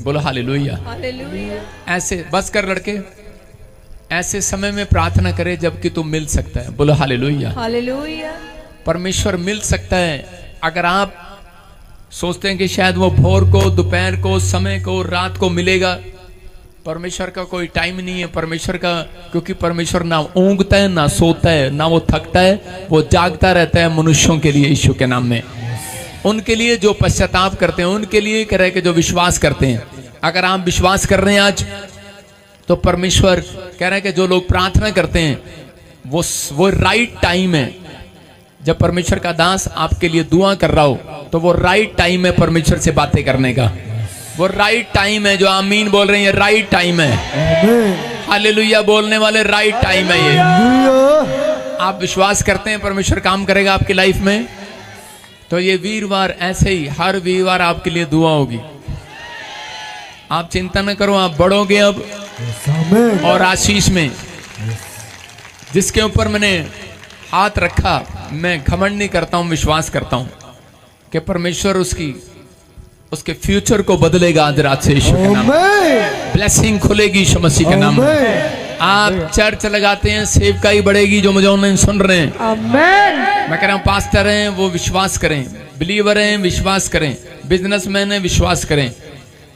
बोलो hallelujah. Hallelujah. ऐसे बस कर लड़के, ऐसे समय में प्रार्थना करे जबकि तू मिल सकता है। बोलो हालेलुया। हालेलुया। परमेश्वर मिल सकता है। अगर आप सोचते हैं कि शायद वो भोर को, दोपहर को, समय को, रात को मिलेगा, परमेश्वर का कोई टाइम नहीं है। परमेश्वर का, क्योंकि परमेश्वर ना ऊँगता है ना सोता है ना वो थकता है, वो जागता रहता है मनुष्यों के लिए, यीशु के नाम में। उनके लिए जो पश्चाताप करते हैं, उनके लिए कह रहे कि जो विश्वास करते हैं। अगर आप विश्वास कर रहे हैं आज, तो परमेश्वर कह रहे हैं कि जो लोग प्रार्थना करते हैं वो राइट टाइम है। जब परमेश्वर का दास आपके लिए दुआ कर रहा हो तो वो राइट टाइम है परमेश्वर से बातें करने का। वो राइट टाइम है। जो आमीन बोल रहे हैं, ये राइट टाइम है। हालेलुया बोलने वाले, राइट टाइम है ये। आप विश्वास करते हैं परमेश्वर काम करेगा आपकी लाइफ में, तो ये वीरवार ऐसे ही हर वीरवार आपके लिए दुआ होगी। आप चिंता न करो, आप बढ़ोगे अब और आशीष में। जिसके ऊपर मैंने हाथ रखा, मैं घमंड नहीं करता हूं, विश्वास करता हूं कि परमेश्वर उसके फ्यूचर को बदलेगा आज रात से यीशु के नाम में। ब्लेसिंग खुलेगी यीशु मसीह के नाम में। आप चर्च लगाते हैं, सेवकाई बढ़ेगी। जो मुझे ऑनलाइन सुन रहे हैं, आमेन। मैं कह रहा हूं पास्टर हैं वो विश्वास करें, बिलीवर हैं विश्वास करें, बिजनेसमैन हैं विश्वास करें।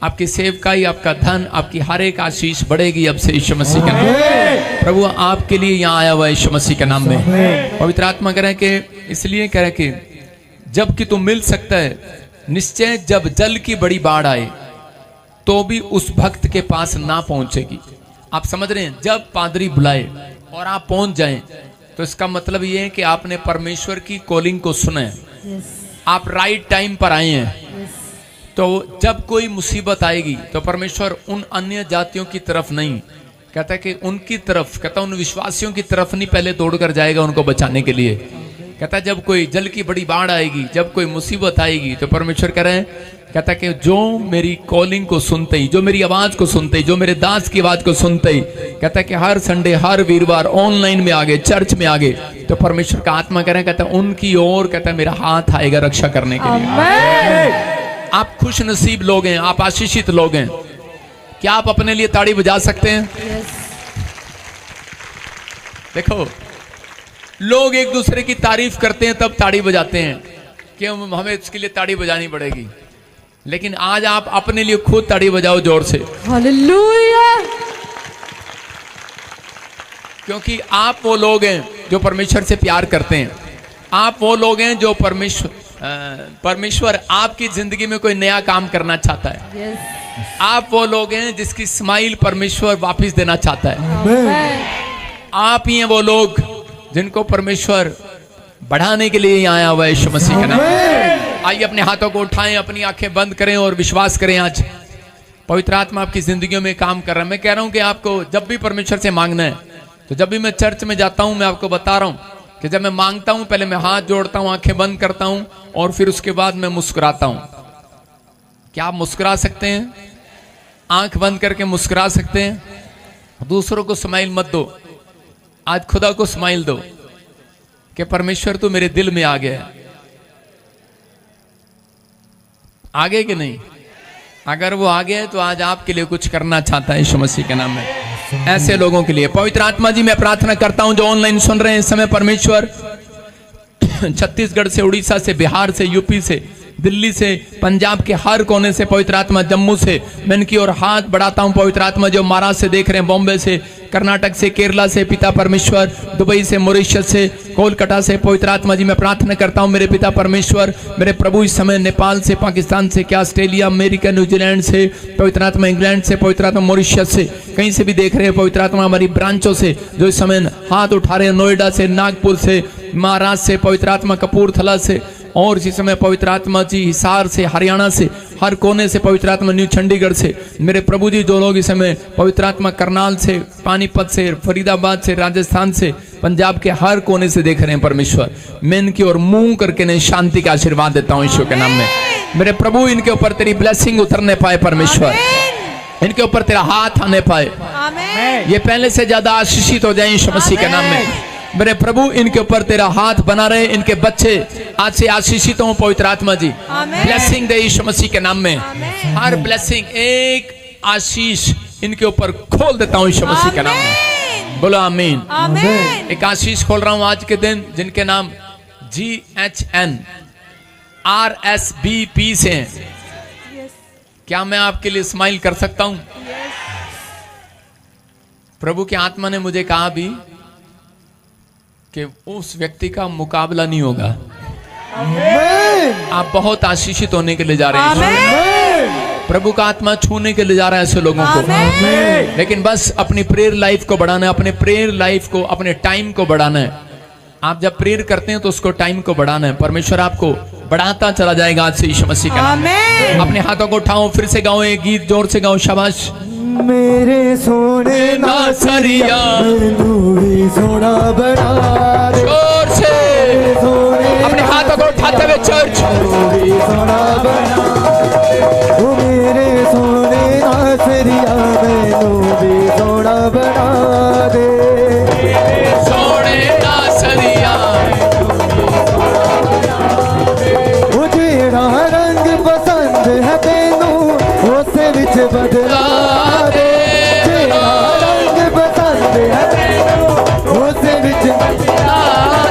आपकी सेवकाई, आपका धन, आपकी हर एक आशीष बढ़ेगी अब से यीशु मसीह के नाम में। प्रभु आपके लिए यहाँ आया हुआ है यीशु मसीह के नाम में। पवित्र आत्मा कह रहे हैं कि इसलिए कह रहे हैं कि जब कि तू मिल सकता है, निश्चय जब जल की बड़ी बाढ़ आए तो भी उस भक्त के पास ना पहुंचेगी। आप समझ रहे हैं, जब पादरी बुलाए और आप पहुंच जाएं तो इसका मतलब ये है कि आपने परमेश्वर की कॉलिंग को सुना है, आप राइट टाइम पर आए हैं। तो जब कोई मुसीबत आएगी तो परमेश्वर उन अन्य जातियों की तरफ नहीं, कहता है कि उनकी तरफ, कहता है उन विश्वासियों की तरफ नहीं पहले दौड़ कर जाएगा उनको बचाने के लिए। कहता है जब कोई जल की बड़ी बाढ़ आएगी, जब कोई मुसीबत आएगी, तो परमेश्वर कह रहे हैं, कहता है कि जो मेरी कॉलिंग को सुनते ही, जो मेरी आवाज को सुनते ही, जो मेरे दास की आवाज को सुनते ही, कहता है कि हर संडे, हर वीरवार ऑनलाइन में आगे, चर्च में आगे, तो परमेश्वर का आत्मा कह रहे हैं, कहता है उनकी ओर, कहता है मेरा हाथ आएगा रक्षा करने के लिए। आप खुश नसीब लोग हैं, आप आशीषित लोग हैं। क्या आप अपने लिए ताड़ी बजा सकते हैं? देखो, लोग एक दूसरे की तारीफ करते हैं तब ताड़ी बजाते हैं कि हमें इसके लिए ताड़ी बजानी पड़ेगी, लेकिन आज आप अपने लिए खुद ताड़ी बजाओ जोर से। हालेलुया। क्योंकि आप वो लोग हैं जो परमेश्वर से प्यार करते हैं। आप वो लोग हैं जो परमेश्वर आपकी जिंदगी में कोई नया काम करना चाहता है। आप वो लोग हैं जिसकी स्माइल परमेश्वर वापस देना चाहता है। आप ही हैं वो लोग जिनको परमेश्वर बढ़ाने के लिए आया हुआ है यीशु मसीह का नाम। आइए अपने हाथों को उठाएं, अपनी आंखें बंद करें और विश्वास करें आज पवित्र आत्मा आपकी जिंदगियों में काम कर रहा है। मैं कह रहा हूं कि आपको जब भी परमेश्वर से मांगना है, तो जब भी मैं चर्च में जाता हूं, मैं आपको बता रहा हूं कि जब मैं मांगता हूं, पहले मैं हाथ जोड़ता हूं, आंखें बंद करता हूं और फिर उसके बाद मैं मुस्कुराता हूं। क्या आप मुस्कुरा सकते हैं? आंख बंद करके मुस्कुरा सकते हैं? दूसरों को स्माइल मत दो, आज खुदा को स्माइल दो कि परमेश्वर तू मेरे दिल में आ गया है। आगे कि नहीं? अगर वो आ गया है तो आज आपके लिए कुछ करना चाहता है यीशु मसीह के नाम में। ऐसे लोगों के लिए पवित्र आत्मा जी मैं प्रार्थना करता हूं जो ऑनलाइन सुन रहे हैं इस समय, परमेश्वर छत्तीसगढ़ से, उड़ीसा से, बिहार से, यूपी से, दिल्ली से, पंजाब के हर कोने से, पवित्र आत्मा जम्मू से मैं इनकी ओर हाथ बढ़ाता हूं। पवित्र आत्मा जो महाराष्ट्र से देख रहे हैं, बॉम्बे से, कर्नाटक से, केरला से, पिता परमेश्वर, दुबई से, मॉरिशस से, कोलकाता से, पवित्र आत्मा जी मैं प्रार्थना करता हूं मेरे पिता परमेश्वर, मेरे प्रभु इस समय नेपाल से, पाकिस्तान से, क्या ऑस्ट्रेलिया, अमेरिका, न्यूजीलैंड से, पवित्र आत्मा इंग्लैंड से, पवित्र आत्मा मॉरिशस से, कहीं से भी देख रहे हैं पवित्र आत्मा हमारी ब्रांचों से जो इस समय हाथ उठा रहे हैं, नोएडा से, नागपुर से, महाराष्ट्र से, पवित्र आत्मा कपूरथला से, और इसी समय पवित्र आत्मा जी हिसार से, हरियाणा से, हर कोने से, पवित्र आत्मा न्यू चंडीगढ़ से, मेरे प्रभु जी जो लोग इस समय पवित्र आत्मा करनाल से, पानीपत से, फरीदाबाद से, राजस्थान से, पंजाब के हर कोने से देख रहे हैं परमेश्वर, मैं इनकी ओर मुंह करके नहीं शांति का आशीर्वाद देता हूं यीशु के नाम में। मेरे प्रभु इनके ऊपर तेरी ब्लेसिंग उतरने पाए परमेश्वर, इनके ऊपर तेरा हाथ आने पाए, ये पहले से ज्यादा आशीषित हो जाए यीशु मसीह के नाम में। मेरे प्रभु इनके ऊपर तेरा हाथ बना रहे, इनके बच्चे आज से आशीषित हों पवित्र आत्मा जी। आमीन। ब्लेसिंग दे यीशु मसीह के नाम में। आमीन। हर ब्लेसिंग, एक आशीष इनके ऊपर खोल देता हूँ यीशु मसीह के नाम में। बोलो आमीन। आमीन। एक आशीष खोल रहा हूँ आज के दिन, जिनके नाम GHN RSBP से हैं। क्या मैं आपके लिए स्माइल कर सकता हूं? प्रभु की आत्मा ने मुझे कहा भी कि उस व्यक्ति का मुकाबला नहीं होगा। आप बहुत आशीषित होने के लिए जा रहे हैं। प्रभु का आत्मा छूने के लिए जा रहा है ऐसे लोगों को। लेकिन बस अपनी प्रेयर लाइफ को बढ़ाना है, अपने प्रेयर लाइफ को, अपने टाइम को बढ़ाना है। आप जब प्रेयर करते हैं तो उसको टाइम को बढ़ाना है। परमेश्वर आपको बढ़ाता चला जाएगा आज से यीशु मसीह का नाम में। अपने हाथों को उठाओ, फिर से गाओ एक गीत, जोर से गाओ। शाबाश। मेरे सोने नासरिया मैनू भी सोना बना दे, जोर से अपने हाथों को उठाते हुए चर्च। भी सोना बना दे, ओ मेरे सोने नासरिया मैनू भी सोना बना दे, सोने नासरिया ओ जेड़ा रंग पसंद है तेनू उस विच बदला दे, जेड़ा रंग पसंद है तेनू उस विच बदला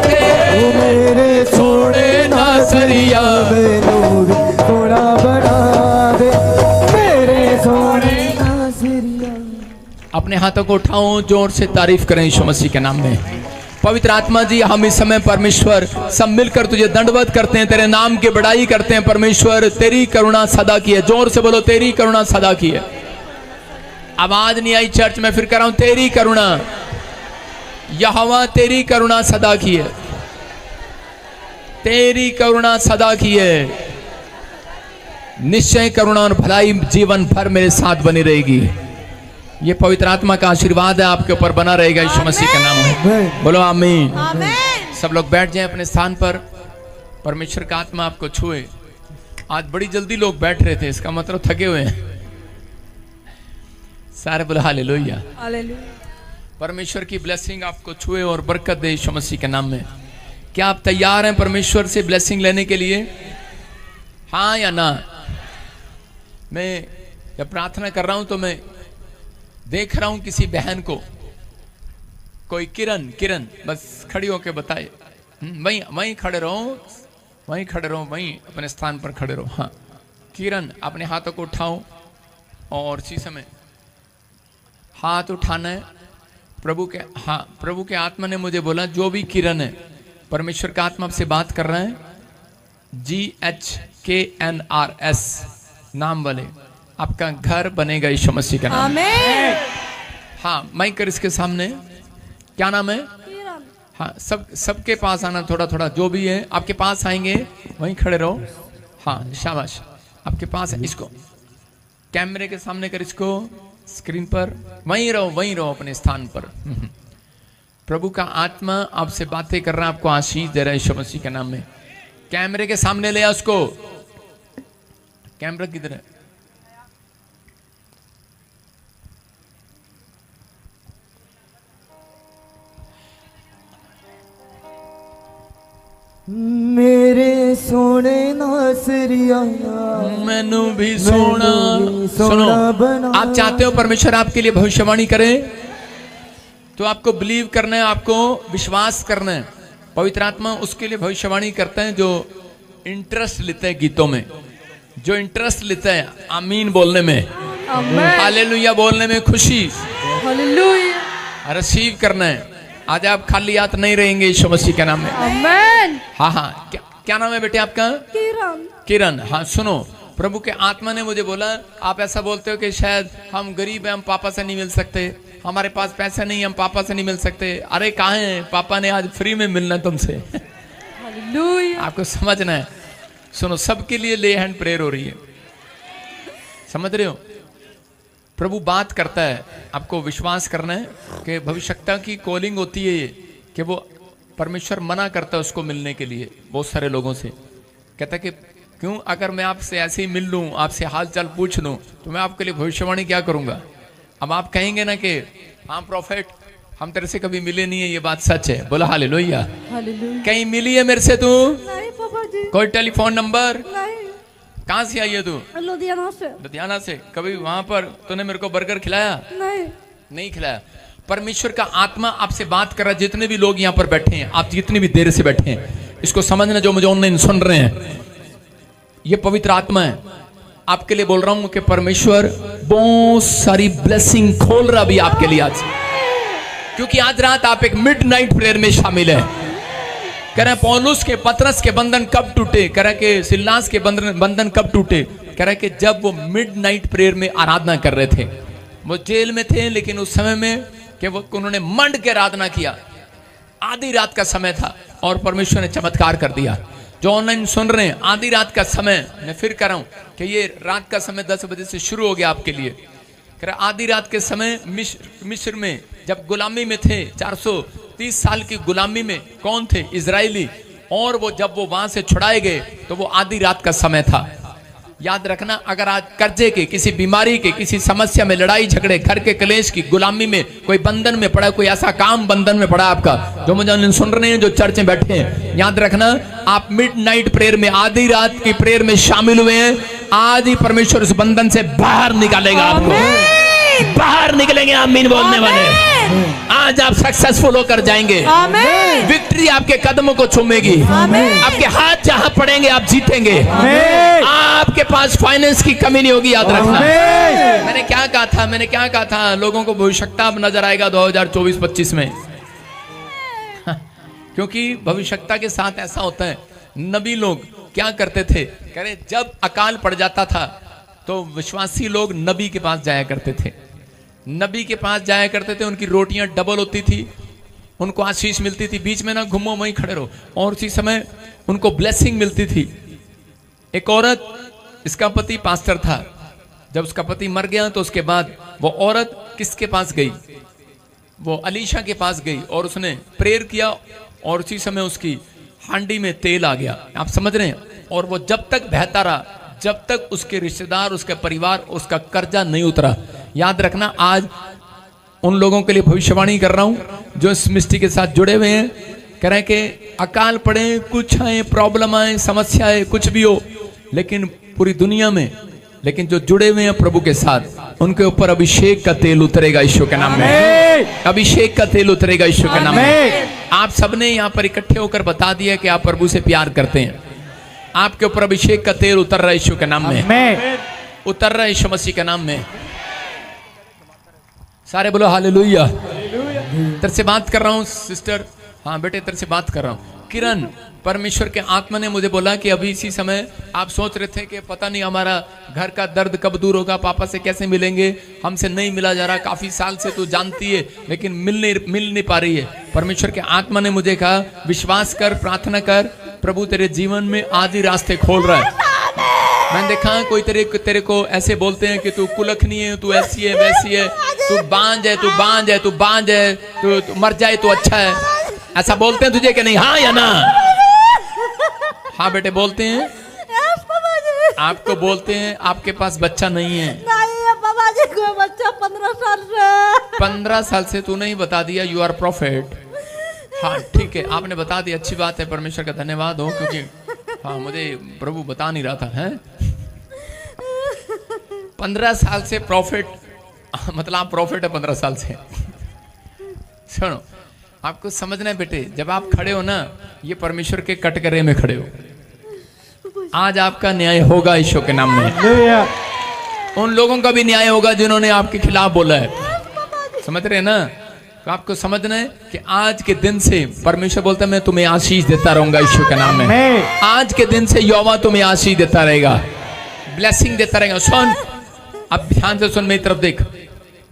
दे, ओ मेरे सोने नासरिया मैनू भी सोना बना दे, मेरे सोने नासरिया। अपने हाथों को उठाओ, जोर से तारीफ करें यीशु मसीह के नाम में। पवित्र आत्मा जी, हम इस समय परमेश्वर सब मिलकर तुझे दंडवत करते हैं, तेरे नाम की बड़ाई करते हैं। परमेश्वर तेरी करुणा सदा की है। जोर से बोलो, तेरी करुणा सदा की है। आवाज नहीं आई चर्च में, फिर कर रहा हूं, तेरी करुणा यहोवा, तेरी करुणा सदा की है, तेरी करुणा सदा की है। निश्चय करुणा और भलाई जीवन भर मेरे साथ बनी रहेगी। ये पवित्र आत्मा का आशीर्वाद है आपके ऊपर बना रहेगा यीशु मसीह के नाम में। बोलो आमीन। आमीन। सब लोग बैठ जाएं अपने स्थान पर। परमेश्वर का आत्मा आपको छुए। आज बड़ी जल्दी लोग बैठ रहे थे, इसका मतलब थके हुए हैं सारे। बोलो हालेलुया। हालेलुया। परमेश्वर की ब्लेसिंग आपको छुए और बरकत दे यीशु मसीह के नाम में। क्या आप तैयार हैं परमेश्वर से ब्लेसिंग लेने के लिए? हाँ या ना? मैं जब प्रार्थना कर रहा हूं तो मैं देख रहा हूं किसी बहन को, कोई किरण, किरण बस खड़ी होके बताए। वहीं वहीं खड़े रहो, वहीं खड़े रहो, वहीं अपने स्थान पर खड़े रहो। हाँ किरण, अपने हाथों को उठाओ और इसी समय हाथ उठाना है। प्रभु के, हाँ प्रभु के आत्मा ने मुझे बोला जो भी किरण है, परमेश्वर का आत्मा आपसे बात कर रहा है। GHKNRS नाम वाले आपका घर बनेगा यीशु मसीह का नाम। आमीन। हाँ माइक कर इसके सामने। क्या नाम है? हाँ सबके पास आना, थोड़ा थोड़ा जो भी है आपके पास आएंगे, वहीं खड़े रहो। हाँ शाबाश, आपके पास है। इसको कैमरे के सामने कर, इसको स्क्रीन पर, वहीं रहो अपने स्थान पर। प्रभु का आत्मा आपसे बातें कर रहा है, आपको आशीष दे रहा है यीशु मसीह के नाम में। कैमरे के सामने ले आ उसको। कैमरा किधर है? मेरे सोने नासरिया मैनू भी सोना। सुनो, आप चाहते हो परमेश्वर आपके लिए भविष्यवाणी करे, तो आपको बिलीव करना है, आपको विश्वास करना है। पवित्र आत्मा उसके लिए भविष्यवाणी करते हैं जो इंटरेस्ट लेते हैं गीतों में, जो इंटरेस्ट लेते हैं आमीन बोलने में, हालेलुया बोलने में, खुशी हालेलुया। रिसीव करना है। आज आप खाली हाथ नहीं रहेंगे यीशु मसीह के नाम में। आमीन। हाँ क्या नाम है बेटे आपका? किरण। हाँ सुनो, प्रभु के आत्मा ने मुझे बोला आप ऐसा बोलते हो कि शायद हम गरीब हैं, हम पापा से नहीं मिल सकते, हमारे पास पैसे नहीं, हम पापा से नहीं मिल सकते। अरे कहाँ है पापा ने आज फ्री में मिलना तुमसे। हालेलुया। आपको समझना है। सुनो, सबके लिए ले हैंड प्रेयर हो रही है, समझ रहे हो? प्रभु बात करता है, आपको विश्वास करना है कि भविष्यता की कॉलिंग होती है ये, कि वो परमेश्वर मना करता है उसको मिलने के लिए बहुत सारे लोगों से। कहता है कि क्यों, अगर मैं आपसे ऐसे ही मिल लूँ, आपसे हाल चाल पूछ लूँ, तो मैं आपके लिए भविष्यवाणी क्या करूँगा? अब आप कहेंगे ना कि हाँ प्रॉफिट, हम तेरे से कभी मिले नहीं है, ये बात सच है। बोला हालेलुया। हालेलुया। कहीं मिली है मेरे से तू? नहीं पापा जी, कोई टेलीफोन नंबर? नहीं। कहाँ से आई है तू? लुधियाना से। लुधियाना से। कभी वहां पर तूने मेरे को बर्गर खिलाया? नहीं। नहीं खिलाया। परमेश्वर का आत्मा आपसे बात कर रहा है। जितने भी लोग यहाँ पर बैठे हैं, आप जितनी भी देर से बैठे हैं, इसको समझना, जो मुझे ऑनलाइन सुन रहे हैं, ये पवित्र आत्मा है, आपके लिए बोल रहा हूं कि परमेश्वर बहुत सारी ब्लेसिंग खोल रहा भी आपके लिए आज, क्योंकि आज रात आप एक मिडनाइट प्रेयर में शामिल है। कह रहे पौलुस के पतरस के बंधन कब टूटे? कह रहे कि सिल्लास के बंधन कब टूटे? कह रहे कि जब वो मिडनाइट प्रेयर में आराधना कर रहे थे। वो जेल में थे, लेकिन उस समय में कि वो उन्होंने मंड के आराधना किया। आधी रात का समय था और परमेश्वर ने चमत्कार कर दिया। जो ऑनलाइन सुन रहे हैं, आधी रात का समय, मैं फिर कह रहा हूं कि ये रात का समय 10 बजे से शुरू हो गया आपके लिए। कह रहा आधी रात के समय मिस्र में जब गुलामी में थे, 430 साल की गुलामी में कौन थे? इजरायली। और वो जब वो वहां से छुड़ाए गए तो वो आधी रात का समय था। याद रखना, अगर आज कर्जे के, किसी बीमारी के, किसी समस्या में, लड़ाई झगड़े, घर के कलेश की गुलामी में, कोई बंधन में पड़ा, कोई ऐसा काम बंधन में पड़ा आपका, जो मुझे सुन रहे हैं, जो चर्च में बैठे हैं, याद रखना, आप मिडनाइट प्रेयर में, आधी रात की प्रेयर में शामिल हुए हैं। आज ही परमेश्वर उस बंधन से बाहर निकालेगा आपको। बाहर निकलेंगे आमीन बोलने वाले। आज आप सक्सेसफुल होकर जाएंगे। विक्ट्री आपके कदमों को चूमेगी। आपके हाथ जहां पड़ेंगे आप जीतेंगे। आपके पास फाइनेंस की कमी नहीं होगी, याद रखना। मैंने क्या कहा था? लोगों को भविष्यता नजर आएगा 2024-25 में। क्योंकि भविष्यता के साथ ऐसा होता है, नबी लोग क्या करते थे? कह रहे जब अकाल पड़ जाता था तो विश्वासी लोग नबी के पास जाया करते थे। नबी के पास जाया करते थे, उनकी रोटियां डबल होती थी, उनको आशीष मिलती थी। बीच में ना घूमो, वहीं खड़े रहो। और उसी समय उनको ब्लेसिंग मिलती थी। एक औरत, इसका पति पास्टर था, जब उसका पति मर गया तो उसके बाद वो औरत किसके पास गई? वो अलीशा के पास गई और उसने प्रेयर किया और उसी समय उसकी हांडी में तेल आ गया। आप समझ रहे हैं? और वो जब तक बहता रहा, जब तक उसके रिश्तेदार, उसके परिवार, उसका कर्जा नहीं उतरा। याद रखना, आज उन लोगों के लिए भविष्यवाणी कर रहा हूं जो इस मिस्ट्री के साथ जुड़े हुए हैं। कह रहे हैं कि अकाल पड़े, कुछ आए, प्रॉब्लम आए, समस्या आए, कुछ भी हो, लेकिन पूरी दुनिया में, लेकिन जो जुड़े हुए हैं प्रभु के साथ, उनके ऊपर अभिषेक का तेल उतरेगा यीशु के नाम में। अभिषेक का तेल उतरेगा यीशु के नाम में। आप सबने यहाँ पर इकट्ठे होकर बता दिया कि आप प्रभु से प्यार करते हैं। आपके ऊपर अभिषेक का तेल उतर रहा है यीशु के नाम में, उतर रहा है यीशु मसीह के नाम में। सारे बोलो हालेलुया। तेरे से बात कर रहा हूँ सिस्टर, हाँ बेटे तेरे से बात कर रहा हूँ। किरण, परमेश्वर के आत्मा ने मुझे बोला कि अभी इसी समय आप सोच रहे थे कि पता नहीं हमारा घर का दर्द कब दूर होगा, पापा से कैसे मिलेंगे, हमसे नहीं मिला जा रहा, काफी साल से तू जानती है लेकिन मिल नहीं पा रही है। परमेश्वर के आत्मा ने मुझे कहा विश्वास कर, प्रार्थना कर, प्रभु तेरे जीवन में आज ही रास्ते खोल रहा है। मैंने देखा कोई तेरे को ऐसे बोलते हैं कि तू कुलखनी है, तू ऐसी है, वैसी है, तू बांझ है, तू बांझ है, तू बांझ है, तू मर जाए तो अच्छा है, ऐसा बोलते हैं तुझे कि नहीं? हाँ या ना? हाँ बेटे बोलते हैं। आपको बोलते हैं आपके पास बच्चा नहीं है। बाबा जी को बच्चा 15 साल से। 15 साल से तू नहीं बता दिया, यू आर प्रॉफिट। हाँ ठीक है, आपने बता दिया, अच्छी बात है, परमेश्वर का धन्यवाद हो, क्योंकि हाँ मुझे प्रभु बता नहीं रहा था। हैं 15 साल से प्रॉफिट, मतलब आप प्रॉफिट है 15 साल से। सुनो, आपको समझना है बेटे, जब आप खड़े हो ना, ये परमेश्वर के कटघरे में खड़े हो। आज आपका न्याय होगा यीशु के नाम में। उन लोगों का भी न्याय होगा जिन्होंने आपके खिलाफ बोला है। समझ रहे हैं ना? तो आपको समझना है कि आज के दिन से परमेश्वर बोलता है मैं तुम्हें आशीष देता रहूंगा यीशु के नाम में। आज के दिन से यहोवा तुम्हें आशीष देता रहेगा, ब्लेसिंग देता रहेगा। सुन, अब ध्यान से सुन, मेरी तरफ देख,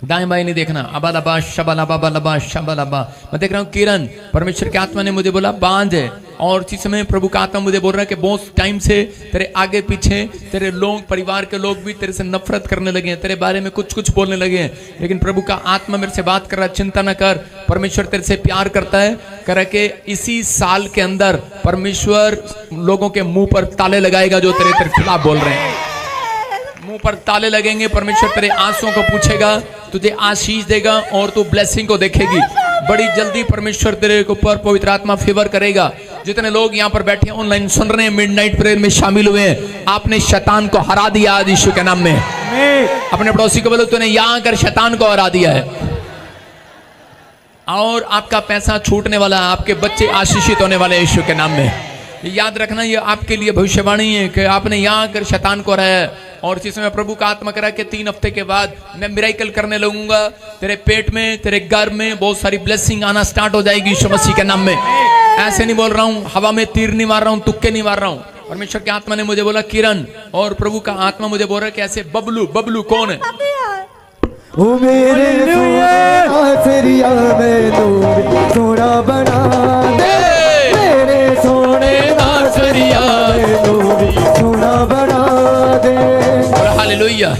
दाएं बाएं नहीं देखना। अबा लबा शबा लबा लबा शबा लबा। मैं देख रहा हूँ किरण, परमेश्वर के आत्मा ने मुझे बोला बांझ है, और इसी समय प्रभु का आत्मा मुझे बोल रहा है कि बहुत टाइम से तेरे आगे पीछे तेरे लोग, परिवार के लोग भी तेरे से नफरत करने लगे हैं, तेरे बारे में कुछ कुछ बोलने लगे हैं, लेकिन प्रभु का आत्मा मेरे से बात कर रहा है, चिंता न कर, परमेश्वर तेरे से प्यार करता है। कह के इसी साल के अंदर परमेश्वर लोगों के मुंह पर ताले लगाएगा जो तेरे खिलाफ बोल रहे हैं। मुंह पर ताले लगेंगे, परमेश्वर तेरे आंसुओं को पूछेगा, तुझे आशीष देगा और तू ब्लेसिंग को देखेगी। बड़ी जल्दी परमेश्वर तेरे ऊपर पवित्र आत्मा फेवर करेगा। जितने लोग यहाँ पर बैठे ऑनलाइन सुन रहे हैं, मिडनाइट प्रेयर में शामिल हुए हैं, आपने शैतान को हरा दिया आज यीशु के नाम में। अपने पड़ोसी को बोलो तूने यहाँ आकर शैतान को हरा दिया है। और आपका पैसा छूटने वाला है, आपके बच्चे आशीषित होने वाले यीशु के नाम में। याद रखना ये आपके लिए भविष्यवाणी है कि आपने यहाँ आकर शैतान को हराया है। और इसी समय प्रभु का आत्मा करा कि 3 हफ्ते के बाद मैं मिराकल करने लगूंगा। तेरे पेट में, तेरे घर में बहुत सारी ब्लेसिंग आना स्टार्ट हो जाएगी यीशु मसीह के नाम में। ऐसे नहीं बोल रहा हूँ, हवा में तीर नहीं मार रहा हूँ, तुक्के नहीं मार रहा हूँ। परमेश्वर के आत्मा ने मुझे बोला किरण, और प्रभु का आत्मा मुझे बोल रहा है कि ऐसे बबलू, बबलू कौन है? ओ मेरे नासरिया में तू सोना बना दे, मेरे सोने नासरिया में तू सोना बना दे। हालेलुया।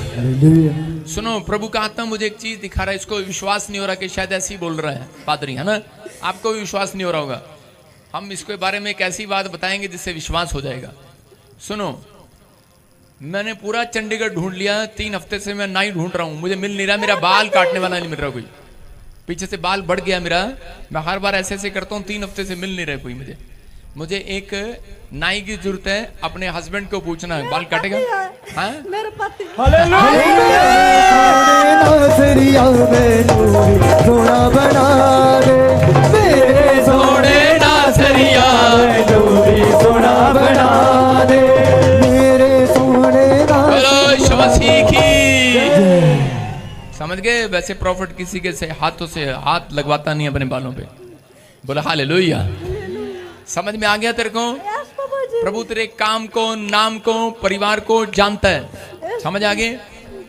सुनो, प्रभु का आत्मा मुझे एक चीज दिखा रहा है, इसको विश्वास नहीं हो रहा कि शायद ऐसे ही बोल रहा है पादरी, है ना? आपको भी विश्वास नहीं हो रहा होगा। हम इसके बारे में एक ऐसी बात बताएंगे जिससे विश्वास हो जाएगा। सुनो, मैंने पूरा चंडीगढ़ ढूंढ लिया, 3 हफ्ते से मैं नाई ढूंढ रहा हूँ, मुझे मिल नहीं रहा। मेरा बाल काटने वाला नहीं मिल रहा कोई, पीछे से बाल बढ़ गया मेरा। मैं हर बार ऐसे ऐसे करता हूँ, 3 हफ्ते से मिल नहीं रहा कोई मुझे एक नाई की जरूरत है। अपने हस्बैंड को पूछना है बाल काटेगा? हाँ, मेरे पति। सोना बना दे, मेरे सोने नासरिया सोना बना दे, मेरे सोने मसीह की। समझ गए? वैसे प्रॉफिट किसी के से हाथों से हाथ लगवाता नहीं अपने बालों पे। बोला हालेलुया। समझ में आ गया तेरे को? प्रभु तेरे काम को, नाम को, परिवार को जानता है। समझ आ गए?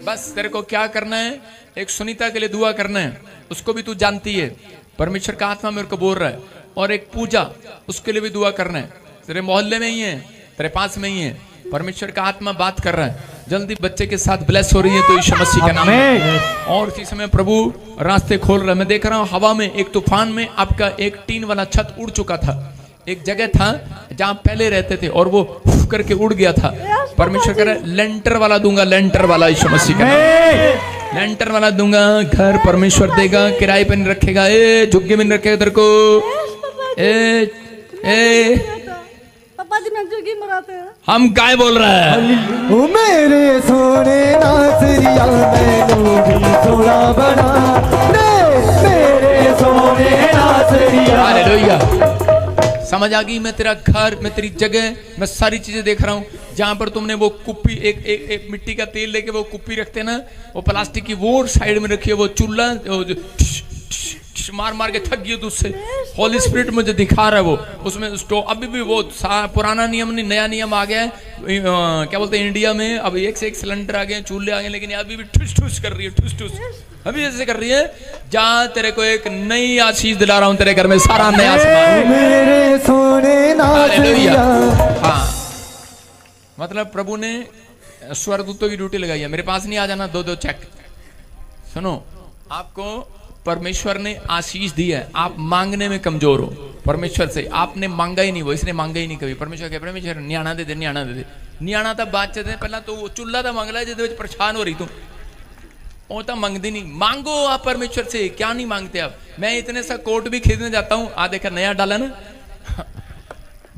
बस तेरे को क्या करना है, एक सुनीता के लिए दुआ करना है, उसको भी तू जानती है, परमेश्वर का आत्मा मेरे को बोल रहा है। और एक पूजा, उसके लिए भी दुआ करना है। तेरे मोहल्ले में ही है, तेरे पास में ही है, परमेश्वर का आत्मा बात कर रहा है। जल्दी बच्चे के साथ ब्लेस हो रही है तो यीशु मसीह का नाम में। और इसी समय प्रभु रास्ते खोल रहा है। मैं देख रहा हूँ हवा में एक तूफान में आपका एक टीन वाला छत उड़ चुका था। एक जगह था जहां पहले रहते थे और वो करके उड़ गया था। परमेश्वर कह रहा है लेंटर वाला दूंगा, लेंटर वाला यीशु मसीह का नाम। लेंटर वाला दूंगा, घर परमेश्वर देगा, किराए पे नहीं रखेगा, झुग्गी में नहीं रखेगा तेरे को। पापा जी मैं झुग्गी में रहते हैं। हम काय बोल रहा है? ओ मेरे सोने नासरिया में तू सोना बना दे, मेरे सोने नासरिया। हालेलुया। समझ आ गई? मैं तेरा घर, मैं तेरी जगह, मैं सारी चीजें देख रहा हूँ। जहां पर तुमने वो कुप्पी, एक मिट्टी का तेल लेके वो कुप्पी रखते ना, वो प्लास्टिक की वो साइड में रखी है, वो चूल्हा मार मार के थक गई तुझसे। होली स्पिरिट मुझे दिखा रहा है वो, उसमें स्टोव अभी भी वो पुराना नियम नहीं, नया नियम आ गया है। क्या बोलते हैं इंडिया में, अब 1 से 1 सिलेंडर आ गए, चूल्हे आ गए, लेकिन अभी भी ठुस ठुस कर रही है, ठुस ठुस अभी ऐसे कर रही है। जहाँ तेरे को एक नई आशीष दिला रहा हूँ, तेरे घर में सारा नया सामान। मेरे सोने नासरिया। हाँ, मतलब प्रभु ने स्वर्गदूतों की ड्यूटी लगाई है। मेरे पास नहीं आ जाना 2-2 चेक। सुनो, आपको परमेश्वर ने आशीष दी है, आप मांगने में कमजोर हो। परमेश्वर से आपने मांगा ही नहीं, वो इसने मांगा ही नहीं कभी। परमेश्वर कह परमेश्वर न्याणा दे दे, न्याणा दे दे। न्याणा तो बात चलते पहला तो चूल्हा तो मांग ला जिसके परेशान हो रही तू, वो तो मांगती नहीं। मांगो आप परमेश्वर से, क्या नहीं मांगते आप? मैं इतने सा कोट भी खरीदने जाता हूँ, आ देखा नया डाला ना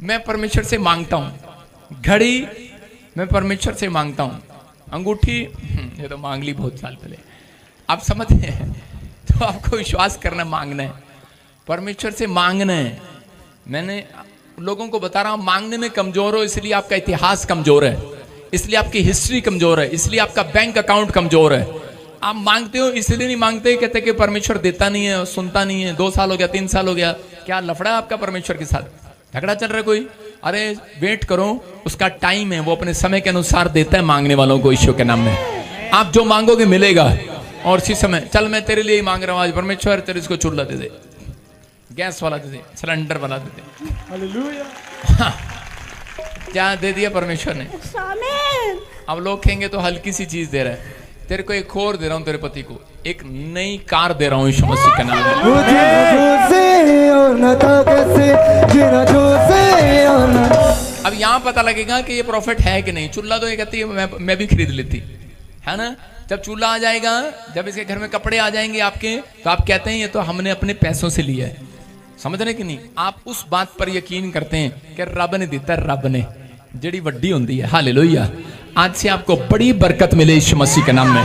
मैं परमेश्वर से मांगता हूँ। घड़ी मैं परमेश्वर से मांगता हूँ। अंगूठी ये तो मांग ली बहुत साल पहले। आप समझते हैं? तो आपको विश्वास करना, मांगना है, परमेश्वर से मांगना है। मैंने लोगों को बता रहा हूं, मांगने में कमजोर हो इसलिए आपका इतिहास कमजोर है, इसलिए आपकी हिस्ट्री कमजोर है, इसलिए आपका बैंक अकाउंट कमजोर है। आप मांगते हो इसलिए नहीं मांगते, कहते कि परमेश्वर देता नहीं है, सुनता नहीं है। 2 साल हो गया, 3 साल हो गया, क्या लफड़ा है आपका परमेश्वर के साथ? झगड़ा चल रहा है कोई? अरे वेट करो, उसका टाइम है, वो अपने समय के अनुसार देता है मांगने वालों को ईश्वर के नाम में। आप जो मांगोगे मिलेगा। और इसी समय चल मैं तेरे लिए ही मांग रहा हूँ आज, परमेश्वर तेरे इसको चूल्हा दे दे, गैस वाला दे दे, सिलेंडर वाला दे दे। हालेलुया। क्या दे दिया परमेश्वर ने? अब लोग कहेंगे तो हल्की सी चीज दे रहा है। तेरे को एक और दे रहा हूँ, तेरे पति को एक नई कार दे रहा हूँ यीशु मसीह के नाम में। अब यहाँ पता लगेगा कि ये प्रॉफिट है कि नहीं। चूल्हा तो ये कहती है मैं भी खरीद लेती, है ना? जब चूल्हा आ जाएगा, जब इसके घर में कपड़े आ जाएंगे आपके, तो आप कहते हैं ये तो हमने अपने पैसों से लिया है। समझ रहे कि नहीं? आप उस बात पर यकीन करते हैं कि रब ने दिता, रब ने जड़ी वड्डी होती है। हालेलुया। आज से आपको बड़ी बरकत मिले यीशु मसीह के नाम में।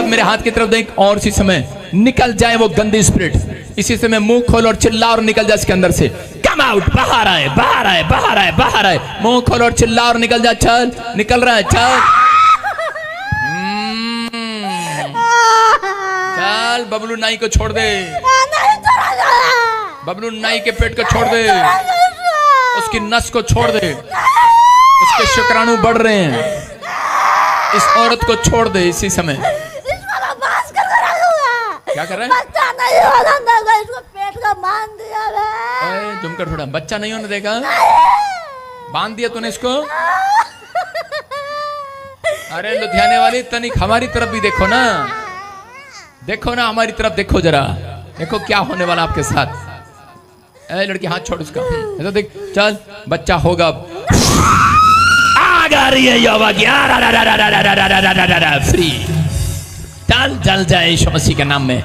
मेरे हाथ की तरफ देख, और इसी समय निकल जाए वो गंदी स्पिरिट। इसी समय मुंह खोल और चिल्ला और निकल जा इसके अंदर से। कम आउट, बाहर आए, बाहर आए, बाहर आए, बाहर आए। मुंह खोल और चिल्ला और निकल जा। चल, निकल रहा है, चल चल। बबलू नाई को छोड़ दे, बबलू नाई के पेट को छोड़ दे, उसकी नस को छोड़ दे, उसके शुक्राणु बढ़ रहे हैं। इस औरत को छोड़ दे इसी समय। क्या कर रहा है? बच्चा नहीं होने देगा, इसको पेट का बांध दिया है। तुम कर थोड़ा, बच्चा नहीं होने देगा, बांध दिया तूने इसको। अरे लुधियाने वाली तनिक हमारी तरफ भी देखो ना, देखो ना हमारी तरफ देखो जरा, देखो क्या होने वाला आपके साथ। ए लड़की हाथ छोड़ उसका, ऐसा देख। चल, बच्चा होगा। आग आ रही है यहोवा की, फ्री। चल, जल जाए यीशु मसीह के नाम में,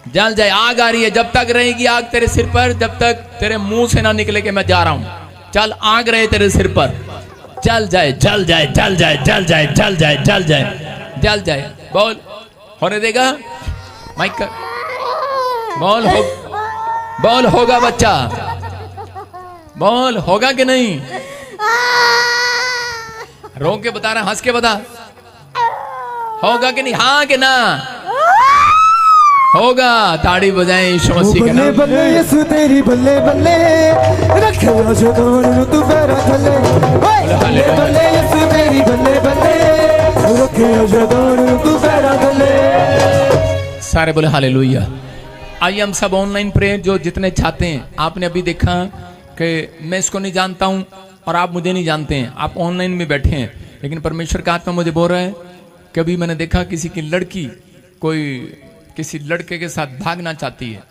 जल जाए। आग आ रही है, जब तक रहेगी आग तेरे सिर पर, जब तक तेरे मुंह से ना निकले कि मैं जा रहा हूं। चल, आग रहे तेरे सिर पर, जल जाए, जल जाए, जल जाए, जल जाए, जल जाए, जल जाए, जल जाए। बोल, होने देगा माइक का? बोल, बोल, होगा बच्चा? बोल, होगा कि नहीं? रो के बता रहा, हंस के बता, होगा कि नहीं? हाँ कि ना? होगा। ताड़ी बजाएं यीशु मसीह के नाम। बल्ले बल्ले यीशु तेरी बल्ले बल्ले, रखिया जो दोनों तू पैरा थले। बल्ले बल्ले यीशु तेरी बल्ले बल्ले, रखिया जो दोनों तू पैरा थले। सारे बोले हालेलुया। आइए हम सब ऑनलाइन प्रेयर, जो जितने चाहते हैं। आपने अभी देखा कि मैं इसको नहीं जानता हूं और आप मुझे नहीं जानते हैं, आप ऑनलाइन में बैठे हैं, लेकिन परमेश्वर का आत्मा मुझे बोल रहा है कि अभी मैंने देखा किसी की लड़की कोई किसी लड़के के साथ भागना चाहती है।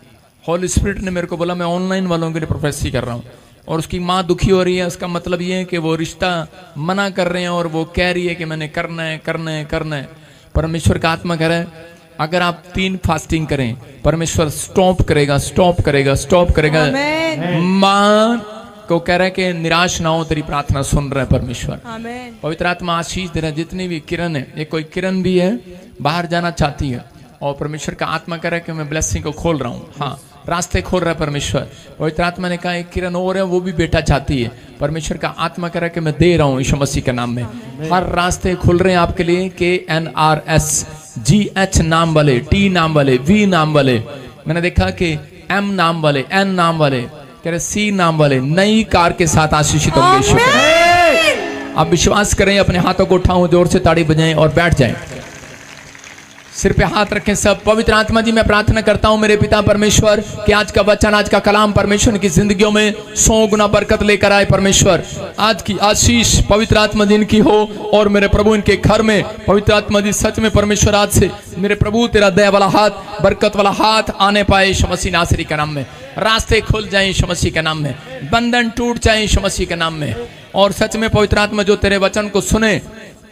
होली स्पिरिट ने मेरे को बोला मैं ऑनलाइन वालों के लिए प्रोफेसी कर रहा हूँ, और उसकी माँ दुखी हो रही है। उसका मतलब ये है कि वो रिश्ता मना कर रहे हैं और वो कह रही है कि मैंने करना है, करना है, करना है। परमेश्वर का आत्मा कह रहा है अगर आप 3 फास्टिंग करें, परमेश्वर स्टॉप करेगा, स्टॉप करेगा, स्टॉप करेगा। माँ को कह रहा है कि निराश ना हो, तेरी प्रार्थना सुन रहा है परमेश्वर। पवित्र आत्मा आशीष दे रहा है। जितनी भी किरण है, ये कोई किरण भी है बाहर जाना चाहती है, और परमेश्वर का आत्मा कह रहा है कि मैं ब्लेसिंग को खोल रहा हूँ। हाँ, रास्ते खोल रहा है परमेश्वर। पवित्र आत्मा ने कहा एक किरण और है, वो भी बेटा चाहती है। परमेश्वर का आत्मा कह रहा है कि मैं दे रहा हूँ यीशु मसीह के नाम में। हर रास्ते खुल रहे हैं आपके लिए। KNRS GH नाम वाले, T नाम वाले, V नाम वाले, मैंने देखा कि M नाम वाले, N नाम वाले, कह रहे C नाम वाले नई कार के साथ आशीषित होंगे यीशु के नाम। आप विश्वास करें, अपने हाथों को उठाओ, जोर से ताड़ी बजाएं और बैठ जाएं। सिर पे हाथ रखें सब। पवित्र आत्मा जी, मैं प्रार्थना करता हूं मेरे पिता परमेश्वर कि आज का वचन, आज का कलाम परमेश्वर की जिंदगियों में 100 गुना बरकत लेकर आए। परमेश्वर आज की आशीष पवित्र आत्मा जी इनकी हो, और मेरे प्रभु इनके घर में पवित्र आत्मा जी सच में परमेश्वर आज से मेरे प्रभु तेरा दया वाला हाथ, बरकत वाला हाथ आने पाए यीशु मसीह नासरी के नाम में। रास्ते खुल जाए यीशु मसीह के नाम में, बंधन टूट जाए यीशु मसीह के नाम में। और सच में पवित्र आत्मा जो तेरे वचन को सुने,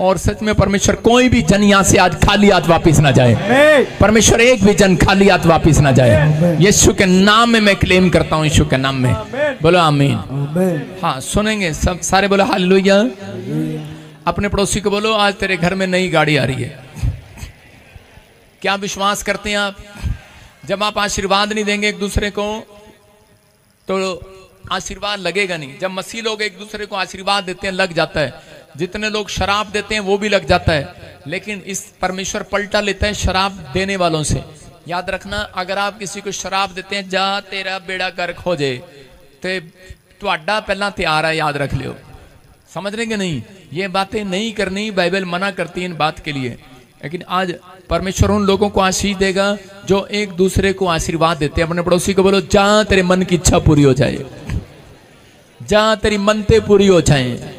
और सच में परमेश्वर कोई भी जन यहाँ से आज खाली हाथ वापिस ना जाए। परमेश्वर एक भी जन खाली हाथ वापिस ना जाए। यीशु के नाम में मैं क्लेम करता हूँ, यीशु के नाम में। बोलो आमीन। हाँ, सुनेंगे सब, सारे बोलो हालेलुया। अपने पड़ोसी को बोलो आज तेरे घर में नई गाड़ी आ रही है। क्या विश्वास करते हैं आप? जब आप आशीर्वाद नहीं देंगे एक दूसरे को तो आशीर्वाद लगेगा नहीं। जब मसीह लोग एक दूसरे को आशीर्वाद देते हैं लग जाता है। जितने लोग शराब देते हैं वो भी लग जाता है, लेकिन इस परमेश्वर पलटा लेता है शराब देने वालों से। याद रखना, अगर आप किसी को शराब देते हैं जा तेरा बेड़ा गर्क हो जाए, तो तुहाडा पहला तैयार है, याद रख लियो। समझ रहे कि नहीं? ये बातें नहीं करनी, बाइबल मना करती है इन बात के लिए। लेकिन आज परमेश्वर उन लोगों को आशीष देगा जो एक दूसरे को आशीर्वाद देते हैं। अपने पड़ोसी को बोलो जा तेरे मन की इच्छा पूरी हो जाए, जा तेरी मनते पूरी हो जाए।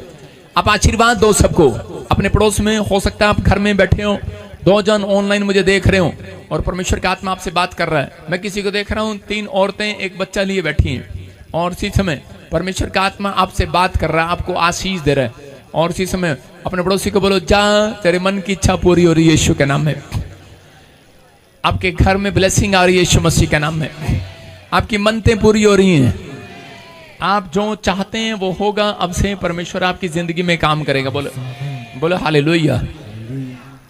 आप आशीर्वाद दो सबको अपने पड़ोस में। हो सकता है आप घर में बैठे हो, 2 जन ऑनलाइन मुझे देख रहे हो और परमेश्वर का आत्मा आपसे बात कर रहा है। मैं किसी को देख रहा हूँ, 3 औरतें एक बच्चा लिए बैठी हैं, और इसी समय परमेश्वर का आत्मा आपसे बात कर रहा है, आपको आशीष दे रहा है। और इसी समय अपने पड़ोसी को बोलो, जा तेरे मन की इच्छा पूरी हो रही है यीशु के नाम में। आपके घर में ब्लेसिंग आ रही है यीशु मसीह के नाम में। आपकी मनतें पूरी हो रही हैं। आप जो चाहते हैं वो होगा। अब से परमेश्वर आपकी जिंदगी में काम करेगा। बोलो बोलो हालेलुया।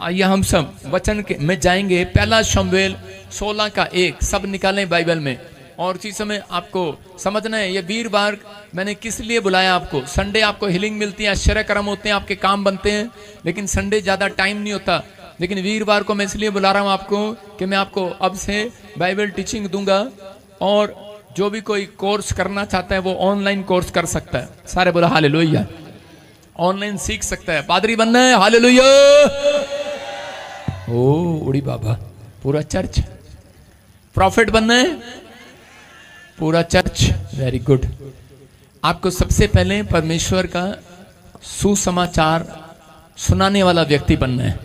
आइए हम सब वचन में जाएंगे। पहला शमूएल 16:1 सब निकालें बाइबल में। और इसी समय आपको समझना है, ये वीरवार मैंने किस लिए बुलाया आपको। संडे आपको हीलिंग मिलती है, आश्चर्य कर्म होते हैं, आपके काम बनते हैं, लेकिन संडे ज़्यादा टाइम नहीं होता। लेकिन वीरवार को मैं इसलिए बुला रहा हूँ आपको कि मैं आपको अब से बाइबल टीचिंग दूंगा। और जो भी कोई कोर्स करना चाहता है वो ऑनलाइन कोर्स कर सकता है। सारे बोला हालेलुया। ऑनलाइन सीख सकता है। पादरी बनना है, हालेलुया। ओ उड़ी बाबा, पूरा चर्च। प्रॉफिट बनना है, पूरा चर्च। Very good. आपको सबसे पहले परमेश्वर का सुसमाचार सुनाने वाला व्यक्ति बनना है।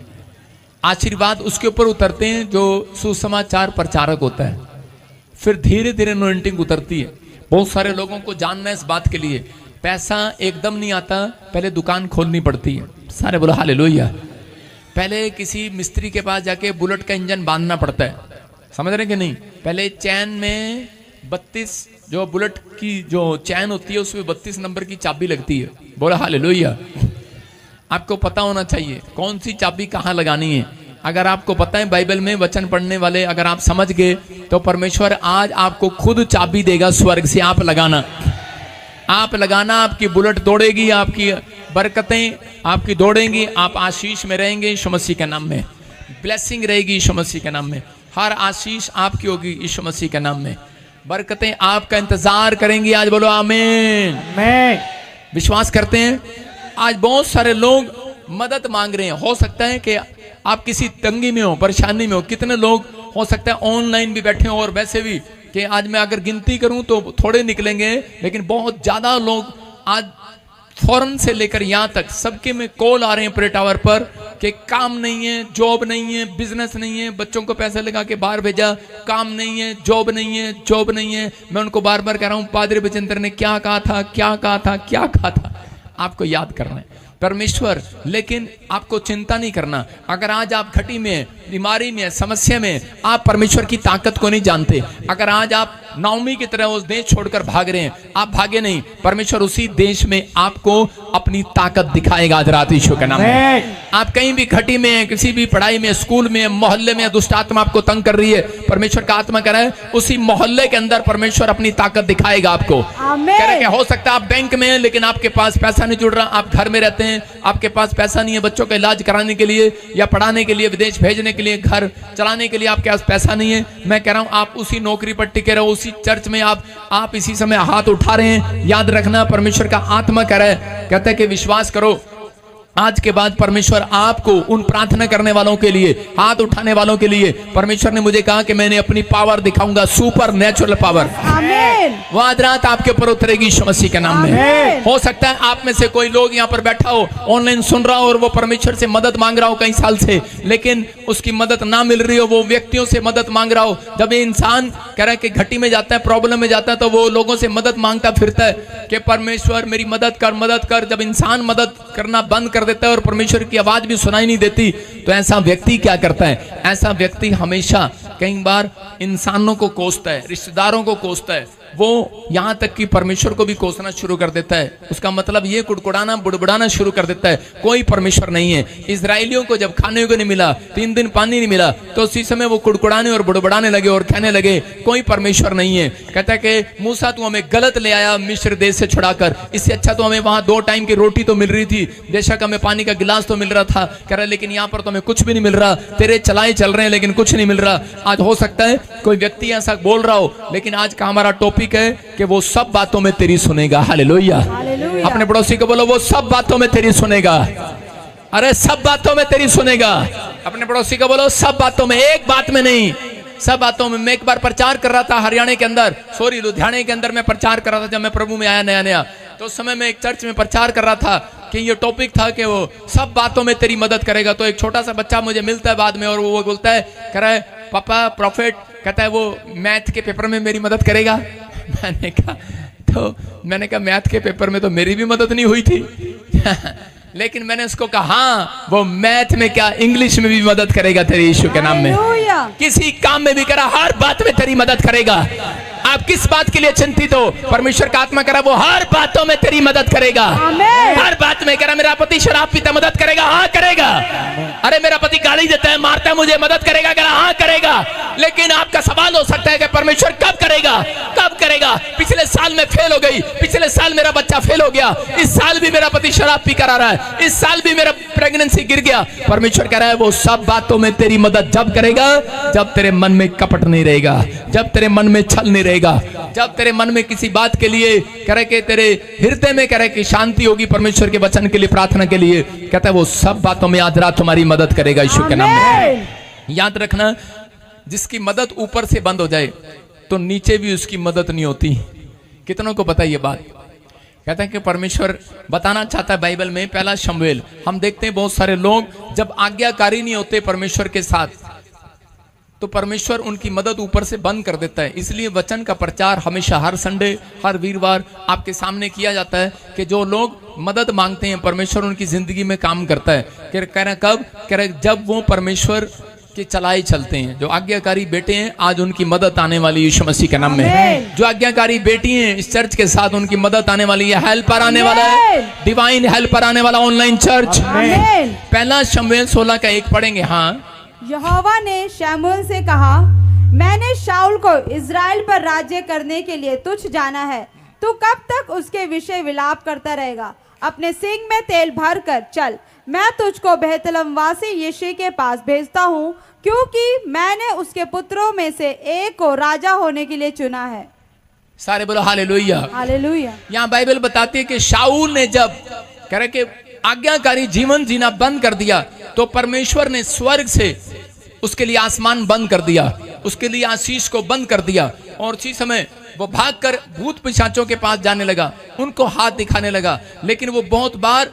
आशीर्वाद उसके ऊपर उतरते हैं जो सुसमाचार प्रचारक होता है। फिर धीरे धीरे अनॉइंटिंग उतरती है। बहुत सारे लोगों को जानना है इस बात के लिए, पैसा एकदम नहीं आता, पहले दुकान खोलनी पड़ती है। सारे बोलो हालेलुया। पहले किसी मिस्त्री के पास जाके बुलेट का इंजन बांधना पड़ता है, समझ रहे कि नहीं। पहले चैन में 32 जो बुलेट की जो चैन होती है उसमें 32 नंबर की चाबी लगती है। बोला हालेलुया। आपको पता होना चाहिए कौन सी चाबी कहाँ लगानी है। अगर आपको पता है बाइबल में वचन पढ़ने वाले, अगर आप समझ गए तो परमेश्वर आज आपको खुद चाबी देगा स्वर्ग से। आप लगाना, आपकी बुलेट दौड़ेगी, आपकी बरकतें आपकी दौड़ेंगी, आप आशीष में रहेंगे यीशु मसीह के नाम में। ब्लेसिंग रहेगी यीशु मसीह के नाम में। हर आशीष आपकी होगी यीशु मसीह के नाम में। बरकतें आपका इंतजार करेंगी। आज बोलो आमीन। विश्वास करते हैं। आज बहुत सारे लोग मदद मांग रहे हैं। हो सकता है कि आप किसी तंगी में हो, परेशानी में हो। कितने लोग हो सकता है ऑनलाइन भी बैठे हो और वैसे भी कि आज मैं अगर गिनती करूं तो थोड़े निकलेंगे, लेकिन बहुत ज्यादा लोग आज फॉरेन से लेकर यहां तक सबके में कॉल आ रहे हैं प्रेयर टावर पर कि काम नहीं है, जॉब नहीं है, बिजनेस नहीं है, बच्चों को पैसे लगा के बाहर भेजा, काम नहीं है, जॉब नहीं है, जॉब नहीं है। मैं उनको बार बार कह रहा हूं, पादरी बचेंद्र ने क्या कहा था, क्या कहा था, क्या कहा था। आपको याद करना है परमेश्वर। लेकिन आपको चिंता नहीं करना। अगर आज आप घटी में, बीमारी में, समस्या में, आप परमेश्वर की ताकत को नहीं जानते। अगर आज आप नाओमी की तरह उस देश छोड़कर भाग रहे हैं, आप भागे नहीं। परमेश्वर उसी देश में आपको अपनी ताकत दिखाएगा आज रात यीशु के नाम में। आप कहीं भी घटी में, किसी भी पढ़ाई में, स्कूल में, मोहल्ले में दुष्ट आत्मा आपको तंग कर रही है, परमेश्वर का आत्मा कह रहा है उसी मोहल्ले के अंदर परमेश्वर अपनी ताकत दिखाएगा आपको। कह रहे हो सकता है आप बैंक में हैं लेकिन आपके पास पैसा नहीं जुड़ रहा। आप घर में रहते हैं, आपके पास पैसा नहीं है बच्चों का इलाज कराने के लिए या पढ़ाने के लिए, विदेश भेजने के लिए, घर चलाने के लिए आपके पास पैसा नहीं है। मैं कह रहा हूं आप उसी नौकरी पर टिके रहो, उसी चर्च में आप इसी समय हाथ उठा रहे हैं। याद रखना परमेश्वर का आत्मा कह रहा है, कहता है कि विश्वास करो आज के बाद परमेश्वर आपको उन प्रार्थना करने वालों के लिए, हाथ उठाने वालों के लिए, परमेश्वर ने मुझे कहा कि मैंने अपनी पावर दिखाऊंगा, सुपर नेचुरल पावर। आमीन। वो आज रात आपके ऊपर उतरेगी यीशु मसीह के नाम में। हो सकता है आप में से कोई लोग यहाँ पर बैठा हो, ऑनलाइन सुन रहा हो और वो परमेश्वर से मदद मांग रहा हो कई साल से, लेकिन उसकी मदद ना मिल रही हो, वो व्यक्तियों से मदद मांग रहा हो। जब ये इंसान कह रहा है कि घटी में जाता है, प्रॉब्लम में जाता है, तो वो लोगों से मदद मांगता फिरता है कि परमेश्वर मेरी मदद कर, मदद कर। जब इंसान मदद करना बंद कर देता है और परमेश्वर की आवाज भी सुनाई नहीं देती, तो ऐसा व्यक्ति क्या करता है? ऐसा व्यक्ति हमेशा कई बार इंसानों को कोसता है, रिश्तेदारों को कोसता है, वो यहां तक कि परमेश्वर को भी कोसना शुरू कर देता है। उसका मतलब ये कुड़कुड़ाना, बुड़बुड़ाना शुरू कर देता है, कोई परमेश्वर नहीं है। इजराइलियों को जब खाने को नहीं मिला, 3 दिन पानी नहीं मिला, तो उसी समय वो कुड़कुड़ाने और बुड़बुड़ाने लगे और कहने लगे कोई परमेश्वर नहीं है। कहता है कि मूसा तू हमें गलत ले आया मिस्र देश से छुड़ाकर, इससे अच्छा तो हमें वहां 2 टाइम की रोटी तो मिल रही थी, बेशक हमें पानी का गिलास तो मिल रहा था। कह रहा लेकिन यहाँ पर तो हमें कुछ भी नहीं मिल रहा, तेरे चलाए चल रहे हैं लेकिन कुछ नहीं मिल रहा। आज हो सकता है कोई व्यक्ति ऐसा बोल रहा हो, लेकिन आज का हमारा टॉपिक है कि वो सब बातों में तेरी सुनेगा। हालेलुया। अपने पड़ोसी को बोलो वो सब बातों में तेरी सुनेगा। अरे सब बातों में तेरी सुनेगा। अपने पड़ोसी को बोलो सब बातों में, एक बात में नहीं, सब बातों में। मैं एक बार प्रचार कर रहा था हरियाणा के अंदर, लुधियाने के अंदर मैं प्रचार कर रहा था जब मैं प्रभु में आया नया। तो उस समय मैं एक चर्च में प्रचार कर रहा था कि ये टॉपिक था कि वो सब बातों में तेरी मदद करेगा। तो एक छोटा सा बच्चा मुझे मिलता है बाद में और वो बोलता है, कह रहा है पापा प्रॉफिट, कहता है वो मैथ के पेपर में मेरी मदद करेगा। मैंने कहा मैथ के पेपर में तो मेरी भी मदद नहीं हुई थी। लेकिन मैंने उसको कहा हाँ, वो मैथ में क्या इंग्लिश में भी मदद करेगा तेरे यीशु के नाम में। हालेलुया। किसी काम में भी करा, हर बात में तेरी मदद करेगा। आप किस बात के लिए चिंतित हो, परमेश्वर का आत्मा करा वो हर बातों में तेरी मदद करेगा। आमीन। हर बात में करा मेरा पति शराब पीता, मदद करेगा, हाँ करेगा। अरे मेरा पति गाली देता है, मारता है मुझे, मदद करेगा, करा हाँ करेगा। लेकिन आपका सवाल हो सकता है कि परमेश्वर कब करेगा, कब करेगा? पिछले साल में फेल हो गई, पिछले साल मेरा बच्चा फेल हो गया, इस साल भी मेरा पति शराब पी कर आ रहा है, इस साल भी मेरा प्रेगनेंसी गिर गया। परमेश्वर कह रहा है वो सब बातों में तेरी मदद जब करेगा जब तेरे मन में कपट नहीं रहेगा, जब तेरे मन में छल नहीं रहेगा, जब तेरे मन में किसी बात के लिए करे कि तेरे हृदय में करे कि शांति होगी परमेश्वर के वचन के लिए, प्रार्थना के लिए, कहता है वो सब बातों में आज रात तुम्हारी मदद करेगा यीशु के नाम में। याद रखना, जिसकी मदद ऊपर से बंद हो जाए तो नीचे भी उसकी मदद नहीं होती। कितनों को पता है ये बात? कहते हैं कि परमेश्वर बताना चाहता है बाइबल में, पहला शमूएल हम देखते हैं बहुत सारे लोग जब आज्ञाकारी नहीं होते परमेश्वर के साथ तो परमेश्वर उनकी मदद ऊपर से बंद कर देता है। इसलिए वचन का प्रचार हमेशा हर संडे हर वीरवार आपके सामने किया जाता है कि जो लोग मदद मांगते हैं परमेश्वर उनकी जिंदगी में काम करता है। कह रहे कब? कह रहे जब वो परमेश्वर के चलाए चलते हैं। जो आज्ञाकारी बेटे हैं आज उनकी मदद आने वाली यीशु मसीह के नाम में। जो आज्ञाकारी बेटी हैं इस चर्च के साथ उनकी मदद आने वाली है, हेल्पर आने वाला है, डिवाइन हेल्पर आने वाला ऑनलाइन चर्च। पहला शमूएल 16 का 1 पढ़ेंगे। हाँ, यहोवा ने शमूएल से कहा, मैंने शाऊल को इज़राइल पर राज्य करने के लिए तुझ जाना है, तू कब तक उसके विषय विलाप करता रहेगा? अपने सिंग में तेल भर कर चल, मैं तुझको बेतलहम वासी यिशै के पास भेजता हूँ, क्योंकि मैंने उसके पुत्रों में से एक को राजा होने के लिए चुना है। सारे बोलो हालेलुया। हालेलुया। यहाँ बाइबल बताती है कि शाऊल ने जब कह रहे कि आज्ञाकारी जीवन जीना बंद कर दिया तो परमेश्वर ने स्वर्ग से उसके लिए आसमान बंद कर दिया, उसके लिए आशीष को बंद कर दिया। और उसी समय वो भागकर भूत पिशाचों के पास जाने लगा, उनको हाथ दिखाने लगा। लेकिन वो बहुत बार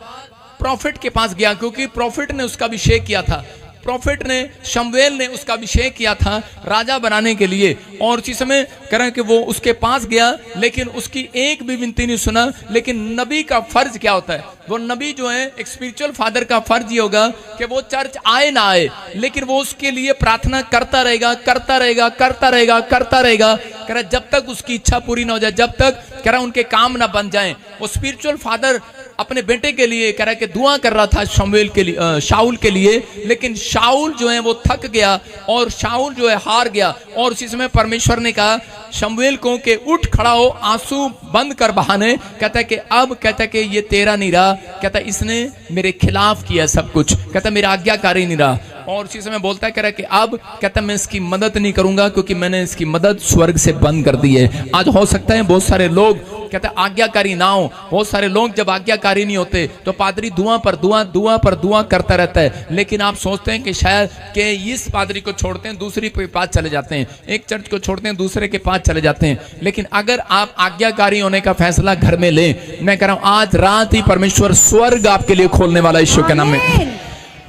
प्रॉफिट के पास गया क्योंकि प्रॉफिट ने उसका अभिषेक किया था, प्रॉफिट ने शमूएल ने उसका अभिषेक किया था राजा बनाने के लिए। और उसी समय करें कि वो उसके पास गया लेकिन उसकी एक भी विनती नहीं सुना। लेकिन नबी का फर्ज क्या होता है? वो नबी जो है एक स्पिरिचुअल फादर का फर्ज ये होगा कि वो चर्च आए ना आए लेकिन वो उसके लिए प्रार्थना करता रहेगा, करता रहेगा, करता रहेगा, करता रहेगा। कह रहा जब तक उसकी इच्छा पूरी ना हो जाए, जब तक कह रहा उनके काम ना बन जाए। वो स्पिरिचुअल फादर अपने बेटे के लिए कह रहा कि दुआ कर रहा था शमूएल के लिए, शाऊल के लिए। लेकिन शाऊल जो है वो थक गया और शाऊल जो है हार गया। और उसी समय परमेश्वर ने कहा शमूएल को कि उठ खड़ा हो, आंसू बंद कर बहाने। कहता है कि अब कहता है कि ये तेरा नहीं रहा, कहता इसने मेरे खिलाफ किया सब कुछ, कहता मेरा आज्ञाकारी नहीं रहा। और उसी समय बोलता है कह रहा कि अब कहता मैं इसकी मदद नहीं करूंगा क्योंकि मैंने इसकी मदद स्वर्ग से बंद कर दी है। आज हो सकता है बहुत सारे लोग कहते आज्ञाकारी ना हो, बहुत सारे लोग जब आज्ञाकारी नहीं होते तो पादरी दुआ पर दुआ, दुआ पर दुआ करता रहता है। लेकिन आप सोचते हैं कि शायद कि इस पादरी को छोड़ते हैं दूसरी के पास चले जाते हैं, एक चर्च को छोड़ते हैं दूसरे के पास चले जाते हैं। लेकिन अगर आप आज्ञाकारी होने का फैसला घर में लें, मैं कह रहा हूं आज रात ही परमेश्वर स्वर्ग आपके लिए खोलने वाला यीशु के नाम में।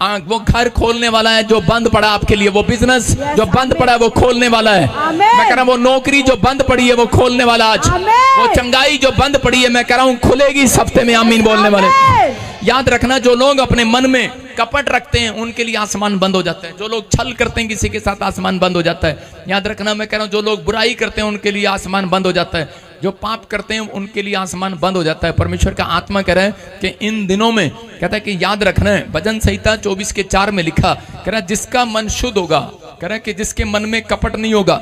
वो घर खोलने वाला है जो बंद पड़ा आपके लिए, वो बिजनेस जो बंद पड़ा है वो खोलने वाला है। मैं कह रहा हूँ वो नौकरी जो बंद पड़ी है वो खोलने वाला आज, वो चंगाई जो बंद पड़ी है मैं कह रहा हूँ खुलेगी इस हफ्ते में। आमीन बोलने वाले याद रखना, जो लोग अपने मन में कपट रखते हैं उनके लिए आसमान बंद हो जाता है। जो लोग छल करते हैं किसी के साथ आसमान बंद हो जाता है। याद रखना, मैं कह रहा हूँ जो लोग बुराई करते हैं उनके लिए आसमान बंद हो जाता है, जो पाप करते हैं उनके लिए आसमान बंद हो जाता है। परमेश्वर का आत्मा कह रहा है कि इन दिनों में कहता है कि याद रखना है, भजन संहिता 24:4 में लिखा, कह रहा है जिसका मन शुद्ध होगा, कह रहा है कि जिसके मन में कपट नहीं होगा,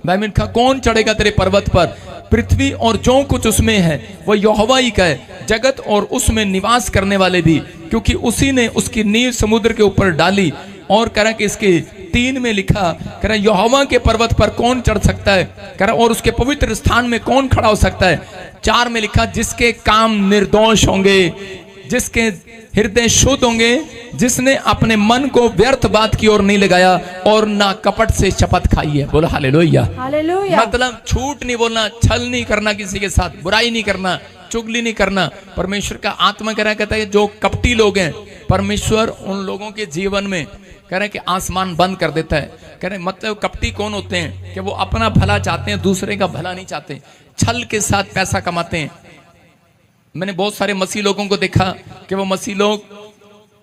बाइबल का कौन चढ़ेगा तेरे पर्वत पर? पृथ्वी और जो कुछ उसमें है वो यहोवा ही का है, जगत और उसमें निवास करने वाले भी, क्योंकि उसी ने उसकी नींव समुद्र के ऊपर डाली। और कह रहा कि इसके 3 में लिखा, कह रहा यहोवा के पर्वत पर कौन चढ़ सकता है, कह रहा और उसके पवित्र स्थान में कौन खड़ा हो सकता है। 4 में लिखा, जिसके काम निर्दोष होंगे, जिसके हृदय शुद्ध होंगे, जिसने अपने मन को व्यर्थ बात की ओर नहीं लगाया और ना कपट से शपथ खाई है। बोलो हालेलुया। हालेलुया। मतलब झूठ नहीं बोलना, छल नहीं करना, किसी के साथ बुराई नहीं करना, चुगली नहीं करना। परमेश्वर का आत्मा कह रहा कहता है जो कपटी लोग हैं परमेश्वर उन लोगों के जीवन में कह रहे हैं कि आसमान बंद कर देता है। कह रहे मतलब कपटी कौन होते हैं कि वो अपना भला चाहते हैं, दूसरे का भला नहीं चाहते, छल के साथ पैसा कमाते हैं। मैंने बहुत सारे मसीह लोगों को देखा कि वो मसीह लोग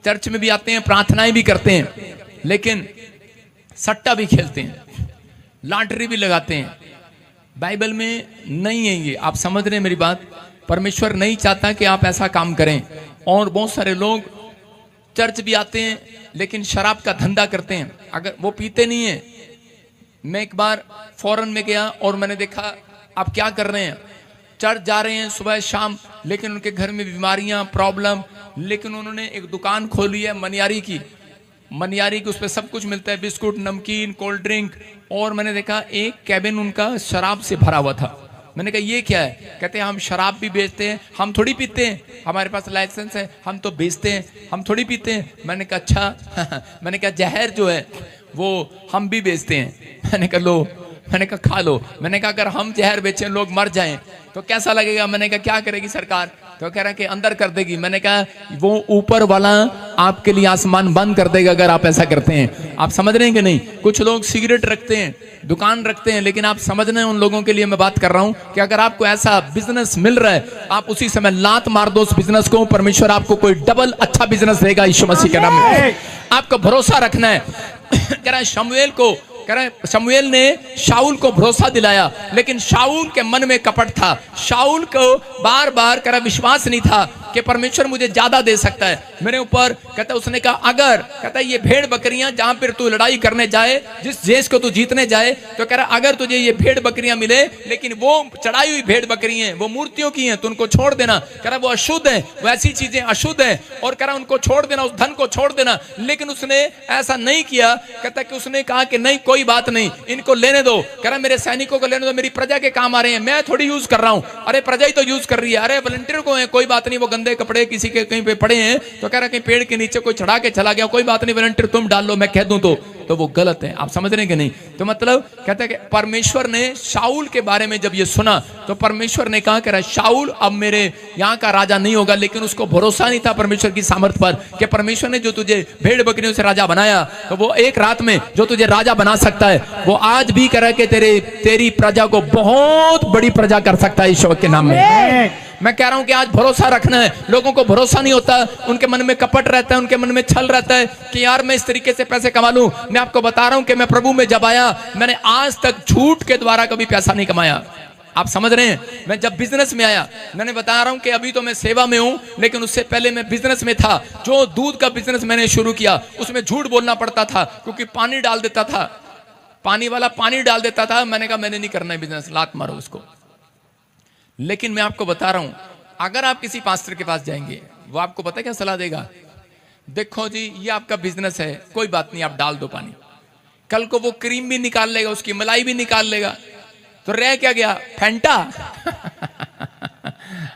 चर्च में भी आते हैं, प्रार्थनाएं भी करते हैं, लेकिन सट्टा भी खेलते हैं, लॉटरी भी लगाते हैं। बाइबल में नहीं है ये, आप समझ रहे हैं मेरी बात। परमेश्वर नहीं चाहता कि आप ऐसा काम करें। और बहुत सारे लोग चर्च भी आते हैं लेकिन शराब का धंधा करते हैं, अगर वो पीते नहीं है। मैं एक बार फॉरेन में गया और मैंने देखा आप क्या कर रहे हैं, चर्च जा रहे हैं सुबह शाम, लेकिन उनके घर में बीमारियां, प्रॉब्लम, लेकिन उन्होंने एक दुकान खोली है मनियारी की, उस पर सब कुछ मिलता है, बिस्कुट, नमकीन, कोल्ड ड्रिंक। और मैंने देखा एक कैबिन उनका शराब से भरा हुआ था। मैंने कहा ये क्या है? कहते हैं हम शराब भी बेचते हैं, हम थोड़ी पीते हैं, हमारे पास लाइसेंस है, हम तो बेचते हैं, हम थोड़ी पीते हैं। मैंने कहा अच्छा मैंने कहा जहर जो है वो हम भी बेचते हैं। मैंने कहा लो, मैंने कहा खा लो। मैंने कहा अगर हम जहर बेचें, लोग मर जाएं तो कैसा लगेगा? मैंने कहा क्या करेगी सरकार? तो कह रहा कि अंदर कर देगी। मैंने कहा वो ऊपर वाला आपके लिए आसमान बंद कर देगा अगर आप ऐसा करते हैं। आप समझ रहे हैं कि नहीं? कुछ लोग सिगरेट रखते हैं, दुकान रखते हैं, लेकिन आप समझ रहे हैं उन लोगों के लिए मैं बात कर रहा हूं कि अगर आपको ऐसा बिजनेस मिल रहा है, आप उसी समय लात मार दो उस बिजनेस को, परमेश्वर आपको कोई डबल अच्छा बिजनेस देगा यीशु मसीह के नाम में। आपको भरोसा रखना है। कह रहा है शमूएल ने शाऊल को भरोसा दिलाया, लेकिन शाऊल के मन में कपट था। शाऊल को बार बार विश्वास नहीं था कि परमेश्वर मुझे ज्यादा दे सकता है मेरे ऊपर। कहता उसने कहा अगर, कहता ये भेड़ बकरियां जहां पर तू लड़ाई करने जाए, जिस देश को तू जीतने जाए, तो कह रहा अगर तुझे ये भेड़ बकरियां मिले, लेकिन वो चढ़ाई हुई भेड़ बकरी हैं, वो मूर्तियों की हैं, तो उनको छोड़ देना। कह रहा वो अशुद्ध है, वो ऐसी चीजें अशुद्ध है, और कह रहा उनको छोड़ देना, उस धन को छोड़ देना। लेकिन उसने ऐसा नहीं किया। कहता कि उसने कहा कि नहीं कोई बात नहीं, इनको लेने दो। कह रहा मेरे सैनिकों को लेने दो, मेरी प्रजा के काम आ रहे हैं, मैं थोड़ी यूज कर रहा हूं। अरे प्रजा ही तो यूज कर रही है। अरे वॉलंटियर को है, कोई बात नहीं, वो गंदे कपड़े किसी के कहीं पे पड़े हैं, तो कह रहा कहीं पेड़ के नीचे कोई चढ़ा के चला गया, कोई बात नहीं, वॉलंटियर तुम डाल लो, मैं कह दूं तो वो गलत है। आप समझ रहे हैं कि नहीं? तो मतलब कहता है कि परमेश्वर ने शाऊल के बारे में जब ये सुना, तो परमेश्वर ने कहा, कह रहा शाऊल अब मेरे यहाँ का राजा नहीं होगा। लेकिन उसको भरोसा नहीं था परमेश्वर की सामर्थ पर कि परमेश्वर ने जो तुझे भेड़ बकरियों से राजा बनाया, तो वो एक रात में जो तुझे राजा बना सकता है, वो आज भी कह रहा है कि तेरी प्रजा को बहुत बड़ी प्रजा कर सकता है ईश्वर के नाम में। मैं कह रहा हूं कि आज भरोसा रखना है। लोगों को भरोसा नहीं होता, उनके मन में कपट रहता है, उनके मन में छल रहता है कि यार मैं इस तरीके से पैसे कमा लूं। मैं आपको बता रहा हूं कि मैं प्रभु में जब आया, मैंने आज तक झूठ के द्वारा कभी पैसा नहीं कमाया। आप समझ रहे हैं? मैं जब बिजनेस में आया, मैंने बता रहा हूं कि अभी तो मैं सेवा में हूं, लेकिन उससे पहले मैं बिजनेस में था। जो दूध का बिजनेस मैंने शुरू किया, उसमें झूठ बोलना पड़ता था, क्योंकि पानी डाल देता था, पानी वाला पानी डाल देता था। मैंने कहा मैंने नहीं करना है बिजनेस, लात मारो उसको। लेकिन मैं आपको बता रहा हूं, अगर आप किसी पास्टर के पास जाएंगे, वो आपको पता है क्या सलाह देगा? देखो जी ये आपका बिजनेस है, कोई बात नहीं, आप डाल दो पानी। कल को वो क्रीम भी निकाल लेगा, उसकी मलाई भी निकाल लेगा, तो रह क्या गया? फैंटा।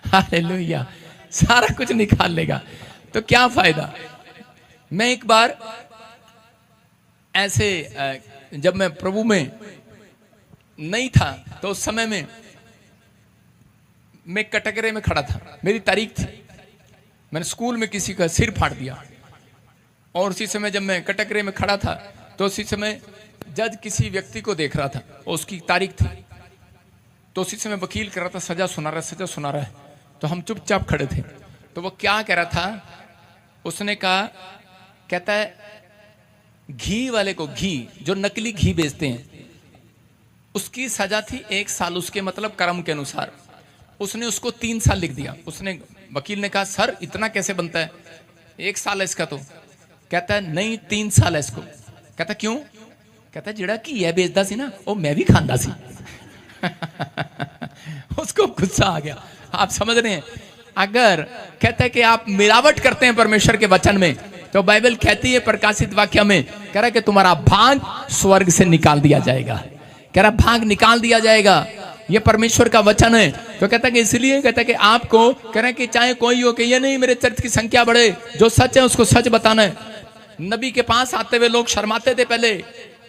हालेलुया, सारा कुछ निकाल लेगा, तो क्या फायदा? मैं एक बार ऐसे जब मैं प्रभु में नहीं था, तो उस समय में मैं कटघरे में खड़ा था, मेरी तारीख थी, मैंने स्कूल में किसी का सिर फाड़ दिया। और उसी समय जब मैं कटघरे में खड़ा था, तो उसी समय जज किसी व्यक्ति को देख रहा था, उसकी तारीख थी, तो उसी समय वकील कर रहा था, सजा सुना रहा है। तो हम चुपचाप खड़े थे। तो वो क्या कह रहा था? उसने कहा, कहता है घी वाले को, घी जो नकली घी बेचते हैं, उसकी सजा थी 1 साल, उसके मतलब कर्म के अनुसार। उसने उसको 3 साल लिख दिया। उसने, वकील ने कहा सर इतना कैसे बनता है, 1 साल है इसका। तो कहता है नहीं 3 साल है इसको। कहता क्यों? कहता जेड़ा की है बेचता सी ना, वो मैं भी खांदा सी। उसको गुस्सा आ गया। आप समझ रहे हैं? अगर कहता है कि आप मिलावट करते हैं परमेश्वर के वचन में, तो बाइबल कहती है प्रकाशित वाक्य में, कह रहा है कि तुम्हारा भाग स्वर्ग से निकाल दिया जाएगा। कह रहा भाग निकाल दिया जाएगा, ये परमेश्वर का वचन है। तो कहता है कि इसलिए, कहता है कि आपको कह रहे हैं कि चाहे कोई हो, कि ये नहीं मेरे चर्च की संख्या बढ़े, जो सच है उसको सच बताना है। नबी के पास आते हुए लोग शर्माते थे पहले,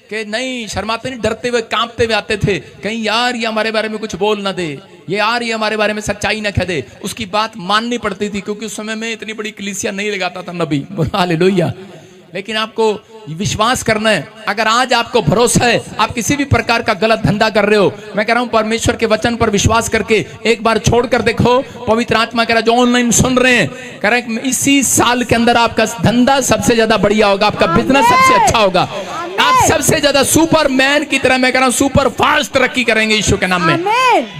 कि नहीं शर्माते नहीं, डरते हुए कांपते हुए आते थे, कहीं यार ये हमारे बारे में कुछ बोल ना दे, ये यार ये हमारे बारे में सच्चाई ना कह दे। उसकी बात माननी पड़ती थी, क्योंकि उस समय में इतनी बड़ी कलीसिया नहीं लगाता था नबी। हालेलुया। लेकिन आपको विश्वास करना है। अगर आज आपको भरोसा है, आप किसी भी प्रकार का गलत धंधा कर रहे हो, मैं कह रहा हूं परमेश्वर के वचन पर विश्वास करके एक बार छोड़ कर देखो। पवित्र आत्मा कह रहा है, जो ऑनलाइन सुन रहे हैं, कह रहा है इसी साल के अंदर आपका धंधा सबसे ज्यादा बढ़िया होगा, आपका बिजनेस सबसे अच्छा होगा, आप सबसे ज्यादा सुपरमैन की तरह, मैं कह रहा हूं सुपर फास्ट तरक्की करेंगे यीशु के नाम में।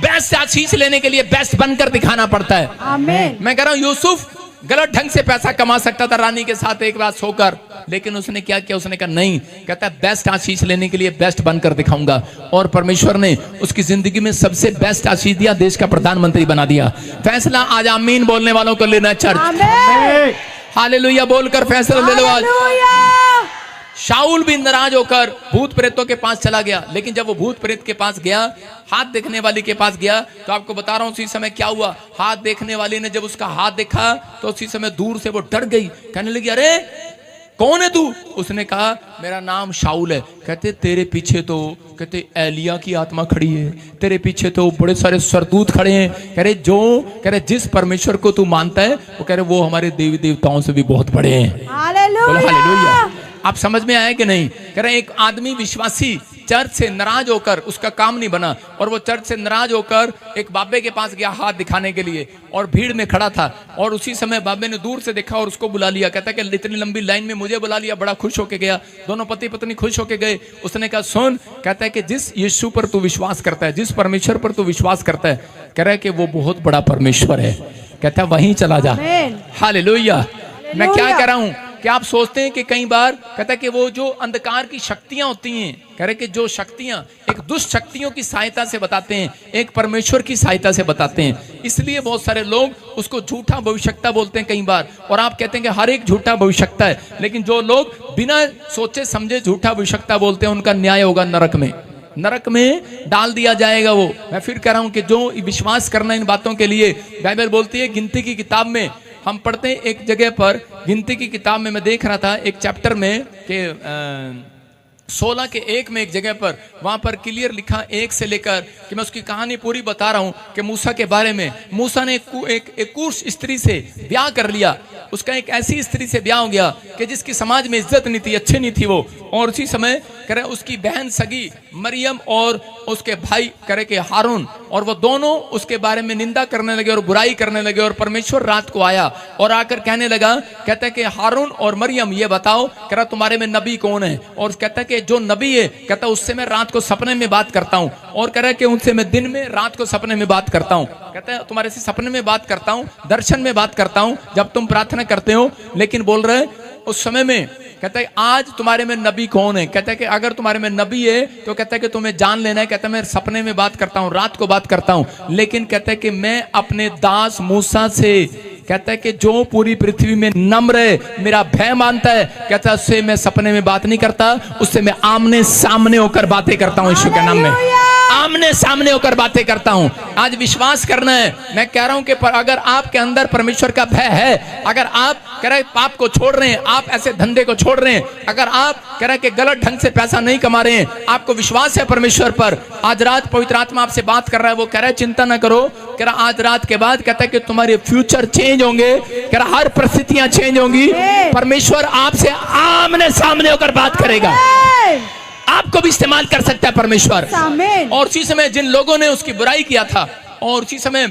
बेस्ट आशीष लेने के लिए बेस्ट बनकर दिखाना पड़ता है। मैं कह रहा हूं यूसुफ गलत ढंग से पैसा कमा सकता था रानी के साथ एक रात सोकर, लेकिन उसने क्या किया, उसने कहा नहीं, कहता है बेस्ट आशीष लेने के लिए बेस्ट बनकर दिखाऊंगा। और परमेश्वर ने उसकी जिंदगी में सबसे बेस्ट आशीष दिया, देश का प्रधानमंत्री बना दिया। फैसला आज आमीन बोलने वालों को लेना चर्च, हालेलुया बोलकर फैसला ले लो आज। शाऊल भी नाराज होकर भूत प्रेतों के पास चला गया, लेकिन जब वो भूत प्रेत के पास गया, हाथ देखने वाली के पास गया, तो आपको बता रहा हूं उसी समय क्या हुआ। हाथ देखने वाली ने जब उसका हाथ देखा तो उसी समय दूर से वो डर गई, कहने लगी अरे कौन है तू? उसने कहा मेरा नाम शाऊल है। कहते तेरे पीछे तो, कहते एलिया की आत्मा खड़ी है, तेरे पीछे तो बड़े सारे सरदूत खड़े हैं। कह रहे जिस परमेश्वर को तू मानता है, वो कह रहे वो हमारे देवी देवताओं से भी बहुत बड़े हैं। हालेलुया। आप समझ में आए कि नहीं? कह रहे एक आदमी विश्वासी चर्च से नाराज होकर, उसका काम नहीं बना, और वो चर्च से नाराज होकर एक बाबे के पास गया हाथ दिखाने के लिए, और भीड़ में खड़ा था, और उसी समय बाबे ने दूर से देखा और उसको बुला लिया। कहता कि इतनी लंबी लाइन में मुझे बुला लिया, बड़ा खुश होके गया। दोनों पति पत्नी खुश होके गए। उसने कहा सुन, कहता है कि जिस यीशु पर तू विश्वास करता है, जिस परमेश्वर पर तू विश्वास करता है, कह रहा है कि वो बहुत बड़ा परमेश्वर है। कहता है वहीं चला जा। हालेलुया। मैं क्या कह रहा हूं कि आप सोचते हैं कि कई बार, कहता है कि वो जो अंधकार की शक्तियां होती हैं, कह रहे कि जो शक्तियां एक दुष्ट शक्तियों की सहायता से बताते हैं, एक परमेश्वर की सहायता से बताते हैं। इसलिए बहुत सारे लोग उसको झूठा भविष्यता बोलते हैं कई बार, और आप कहते हैं कि हर एक झूठा भविष्यता है, लेकिन जो लोग बिना सोचे समझे झूठा भविष्यता बोलते हैं, उनका न्याय होगा नरक में, नरक में डाल दिया जाएगा वो। मैं फिर कह रहा हूं कि जो विश्वास करना इन बातों के लिए, बाइबल बोलती है गिनती की किताब में हम पढ़ते हैं, एक जगह पर गिनती की किताब में मैं देख रहा था एक चैप्टर में कि 16 के 1 में एक जगह पर, वहां पर क्लियर लिखा 1 से लेकर, कि मैं उसकी कहानी पूरी बता रहा हूं कि मूसा के बारे में। मूसा ने एक कुश स्त्री से ब्याह कर लिया, उसका एक ऐसी स्त्री से ब्याह हो गया कि जिसकी समाज में इज्जत नहीं थी, अच्छी नहीं थी वो। और उसी समय करे उसकी बहन सगी मरियम और उसके भाई करे के हारून, और वो दोनों उसके बारे में निंदा करने लगे और बुराई करने लगे। और परमेश्वर रात को आया और आकर कहने लगा, कहता है कि हारून और मरियम ये बताओ, कह रहा तुम्हारे में नबी कौन है? और कहता है कि जो नबी है, कहता उससे मैं रात को सपने में बात करता हूँ, और कह रहा है कि उनसे मैं दिन में रात को सपने में बात करता हूँ। कहता है तुम्हारे से सपने में बात करता हूँ, दर्शन में बात करता हूँ, जब तुम प्रार्थना करते हो। लेकिन बोल रहे उस समय में, कहता है आज तुम्हारे में नबी कौन है? कहता है कि अगर तुम्हारे में नबी है तो कहता है कि तुम्हें जान लेना है। कहता है मैं सपने में बात करता हूँ, रात को बात करता हूँ, लेकिन कहता है कि मैं अपने दास मूसा से, कहता है कि जो पूरी पृथ्वी में नम्र है, मेरा भय मानता है, कहता है उससे मैं सपने में बात नहीं करता, उससे मैं आमने सामने होकर बातें करता हूँ। यीशु के नाम में आमने सामने होकर बातें करता हूं। आज विश्वास करना है। मैं कह रहा हूं कि अगर आपके अंदर परमेश्वर का भय है, अगर आप कह रहे पाप को छोड़ रहे हैं, आप ऐसे धंधे को छोड़ रहे हैं, अगर आप कह रहे कि गलत ढंग से पैसा नहीं कमा रहे हैं, आपको विश्वास है परमेश्वर पर, आज रात पवित्र आत्मा आपसे बात कर रहा है। वो कह रहा है चिंता ना करो, कह रहा आज रात के बाद कहता है कि तुम्हारे फ्यूचर चेंज होंगे, कह रहा हर परिस्थितियां चेंज होंगी। परमेश्वर आपसे आमने सामने होकर बात करेगा, आपको भी इस्तेमाल कर सकता है परमेश्वर। और उसी समय जिन लोगों ने उसकी बुराई किया था, और उसी समय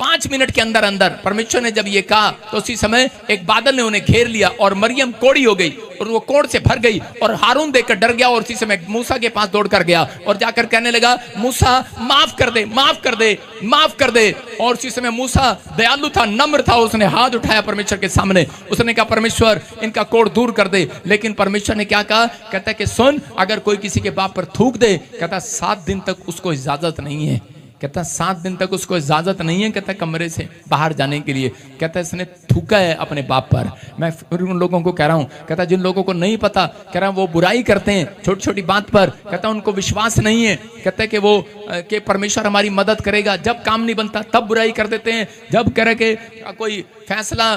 5 मिनट के अंदर अंदर परमेश्वर ने जब ये कहा, तो उसी समय एक बादल ने उन्हें घेर लिया और मरियम कोड़ी हो गई और वो कोड़ से भर गई। और हारून देखकर डर गया और उसी समय मूसा के पास दौड़ कर गया और जाकर कहने लगा, मूसा माफ कर दे, माफ कर दे, माफ कर दे। और उसी समय मूसा दयालु था, नम्र था, उसने हाथ उठाया परमेश्वर के सामने, उसने कहा परमेश्वर इनका कोड़ दूर कर दे। लेकिन परमेश्वर ने क्या कहा? कहता है कि सुन, अगर कोई किसी के बाप पर थूक दे, कहता 7 दिन तक उसको इजाजत नहीं है, कहता 7 दिन तक उसको इजाजत नहीं है, कहता कमरे से बाहर जाने के लिए। कहता इसने थूका है अपने बाप पर। मैं उन लोगों को कह रहा हूं, कहता जिन लोगों को नहीं पता, कह रहा वो बुराई करते हैं छोटी छोटी बात पर, कहता उनको विश्वास नहीं है, कहता है कि वो कि परमेश्वर हमारी मदद करेगा। जब काम नहीं बनता तब बुराई कर देते हैं, जब कह रहे कि कोई फैसला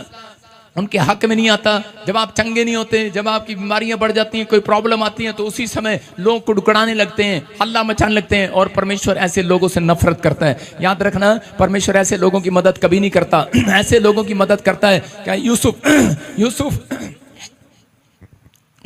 उनके हक में नहीं आता, जब आप चंगे नहीं होते, जब आपकी बीमारियां बढ़ जाती हैं, कोई प्रॉब्लम आती है, तो उसी समय लोग कुड़कुड़ाने लगते हैं, हल्ला मचाने लगते हैं। और परमेश्वर ऐसे लोगों से नफरत करता है। याद रखना, परमेश्वर ऐसे लोगों की मदद कभी नहीं करता। ऐसे लोगों की मदद करता है। क्या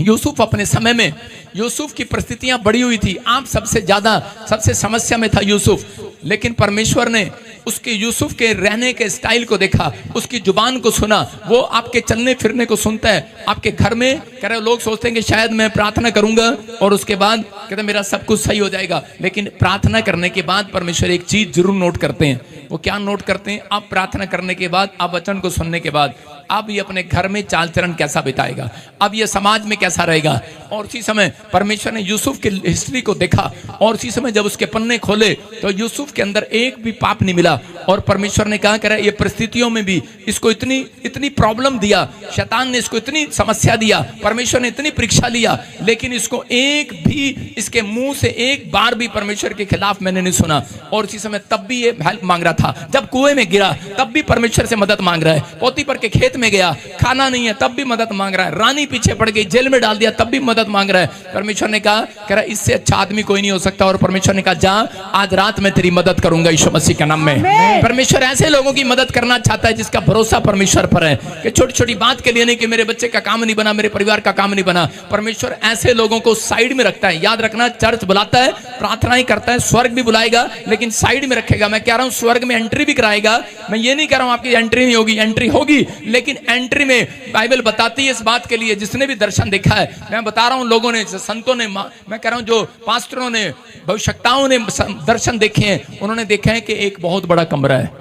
यूसुफ अपने समय में, यूसुफ की परिस्थितियां बड़ी हुई थी, आप सबसे ज्यादा सबसे समस्या में था यूसुफ, लेकिन परमेश्वर ने उसके यूसुफ के रहने के स्टाइल को देखा, उसकी जुबान को सुना, वो आपके चलने फिरने को सुनता है। आपके घर में कह रहे लोग सोचते हैं कि शायद मैं प्रार्थना करूंगा और उसके बाद कहते मेरा सब कुछ सही हो जाएगा, लेकिन प्रार्थना करने के बाद परमेश्वर एक चीज जरूर नोट करते हैं। वो क्या नोट करते हैं? आप प्रार्थना करने के बाद, आप वचन को सुनने के बाद, अब ये अपने घर में चाल चरण कैसा बिताएगा, अब ये समाज में कैसा रहेगा। और उसी समय परमेश्वर ने यूसुफ की हिस्ट्री को देखा, और उसी समय जब उसके पन्ने खोले तो यूसुफ के अंदर एक भी पाप नहीं मिला। और परमेश्वर ने कहा करे ये परिस्थितियों में भी इसको इतनी प्रॉब्लम दिया, शैतान ने इसको इतनी समस्या दिया, परमेश्वर ने इतनी परीक्षा लिया, लेकिन इसको एक भी, इसके मुंह से एक बार भी परमेश्वर के खिलाफ मैंने नहीं सुना। और उसी समय तब भी ये हेल्प मांग रहा था, जब कुएं में गिरा तब भी परमेश्वर से मदद मांग रहा है, पोतीफर के खेत में गया, खाना नहीं है तब भी मदद मांग रहा है, रानी पीछे पड़ गई, जेल में डाल दिया तब भी मदद मांग रहा है। परमेश्वर ने कहा कह रहा इससे अच्छा आदमी कोई नहीं हो सकता। और परमेश्वर ने कहा जा, आज रात में तेरी मदद करूंगा यीशु मसीह के नाम में। परमेश्वर ऐसे लोगों की मदद करना चाहता है जिसका भरोसा परमेश्वर पर है, कि छोटी छोटी बात के लिए नहीं कि मेरे बच्चे का काम नहीं बना, मेरे परिवार का काम नहीं बना। परमेश्वर ऐसे लोगों को साइड में रखता है। याद रखना, चर्च बुलाता है, प्रार्थनाएं करता है, स्वर्ग भी बुलाएगा, लेकिन साइड में रखेगा। मैं कह रहा हूं स्वर्ग में एंट्री भी कराएगा, मैं ये नहीं कह रहा हूं आपकी एंट्री नहीं होगी, एंट्री होगी, लेकिन एंट्री में बाइबल बताती है इस बात के लिए जिसने भी दर्शन देखा है। मैं बता रहा हूं लोगों ने, संतों ने, मैं कह रहा हूं जो पास्टरों ने, भविष्यवक्ताओं ने दर्शन देखे हैं, उन्होंने देखा है कि एक बहुत बड़ा कमरा है,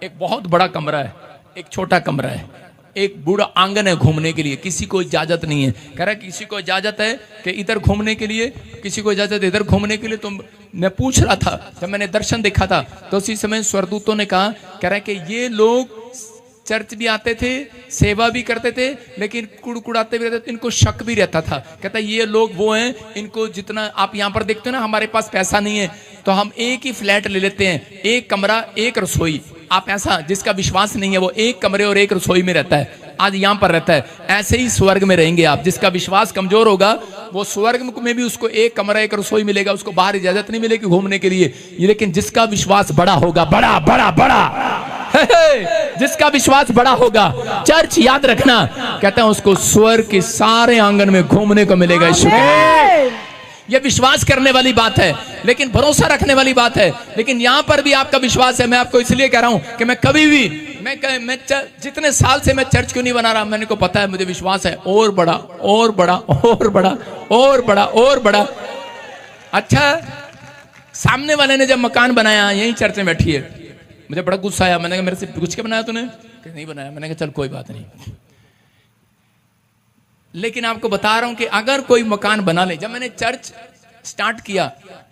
एक बहुत बड़ा कमरा है, एक छोटा कमरा है, एक बूढ़ा आंगन है घूमने के लिए, किसी को इजाजत नहीं है। कह रहा किसी को इजाजत है कि इधर घूमने के लिए, किसी को इजाजत है इधर घूमने के लिए। तो मैं पूछ रहा था, जब मैंने दर्शन देखा था तो उसी समय स्वर्गदूतों ने कहा, कह रहा कि ये लोग चर्च भी आते थे, सेवा भी करते थे, लेकिन कुड़कुड़ाते भी रहते थे, इनको शक भी रहता था। कहता ये लोग वो हैं, इनको जितना आप यहाँ पर देखते हो ना, हमारे पास पैसा नहीं है तो हम एक ही फ्लैट ले लेते हैं, एक कमरा एक रसोई। आप ऐसा, जिसका विश्वास नहीं है वो एक कमरे और एक रसोई में रहता है, आज यहाँ पर रहता है। ऐसे ही स्वर्ग में रहेंगे आप। जिसका विश्वास कमजोर होगा वो स्वर्ग में भी उसको एक कमरा एक रसोई मिलेगा, उसको बाहर इजाजत नहीं मिलेगी घूमने के लिए। लेकिन जिसका विश्वास बड़ा होगा, बड़ा बड़ा बड़ा जिसका विश्वास बड़ा होगा, चर्च याद रखना, कहते हैं उसको स्वर्ग के सारे आंगन में घूमने को मिलेगा। यह विश्वास करने वाली बात है, लेकिन भरोसा रखने वाली बात है। लेकिन यहां पर भी आपका विश्वास है। मैं आपको इसलिए कह रहा हूं कि मैं कभी भी, मैं जितने साल से मैं चर्च क्यों नहीं बना रहा, मैंने को पता है, मुझे विश्वास है और बड़ा और बड़ा और बड़ा और बड़ा और बड़ा। अच्छा, सामने वाले ने जब मकान बनाया, यही चर्च में बैठी है, मुझे बड़ा गुस्सा आया। मैंने कहा मेरे से पूछ के बनाया तूने? नहीं बनाया। मैंने कहा चल कोई बात नहीं, लेकिन आपको बता रहा हूं कि अगर कोई मकान बना ले, जब मैंने चर्च स्टार्ट किया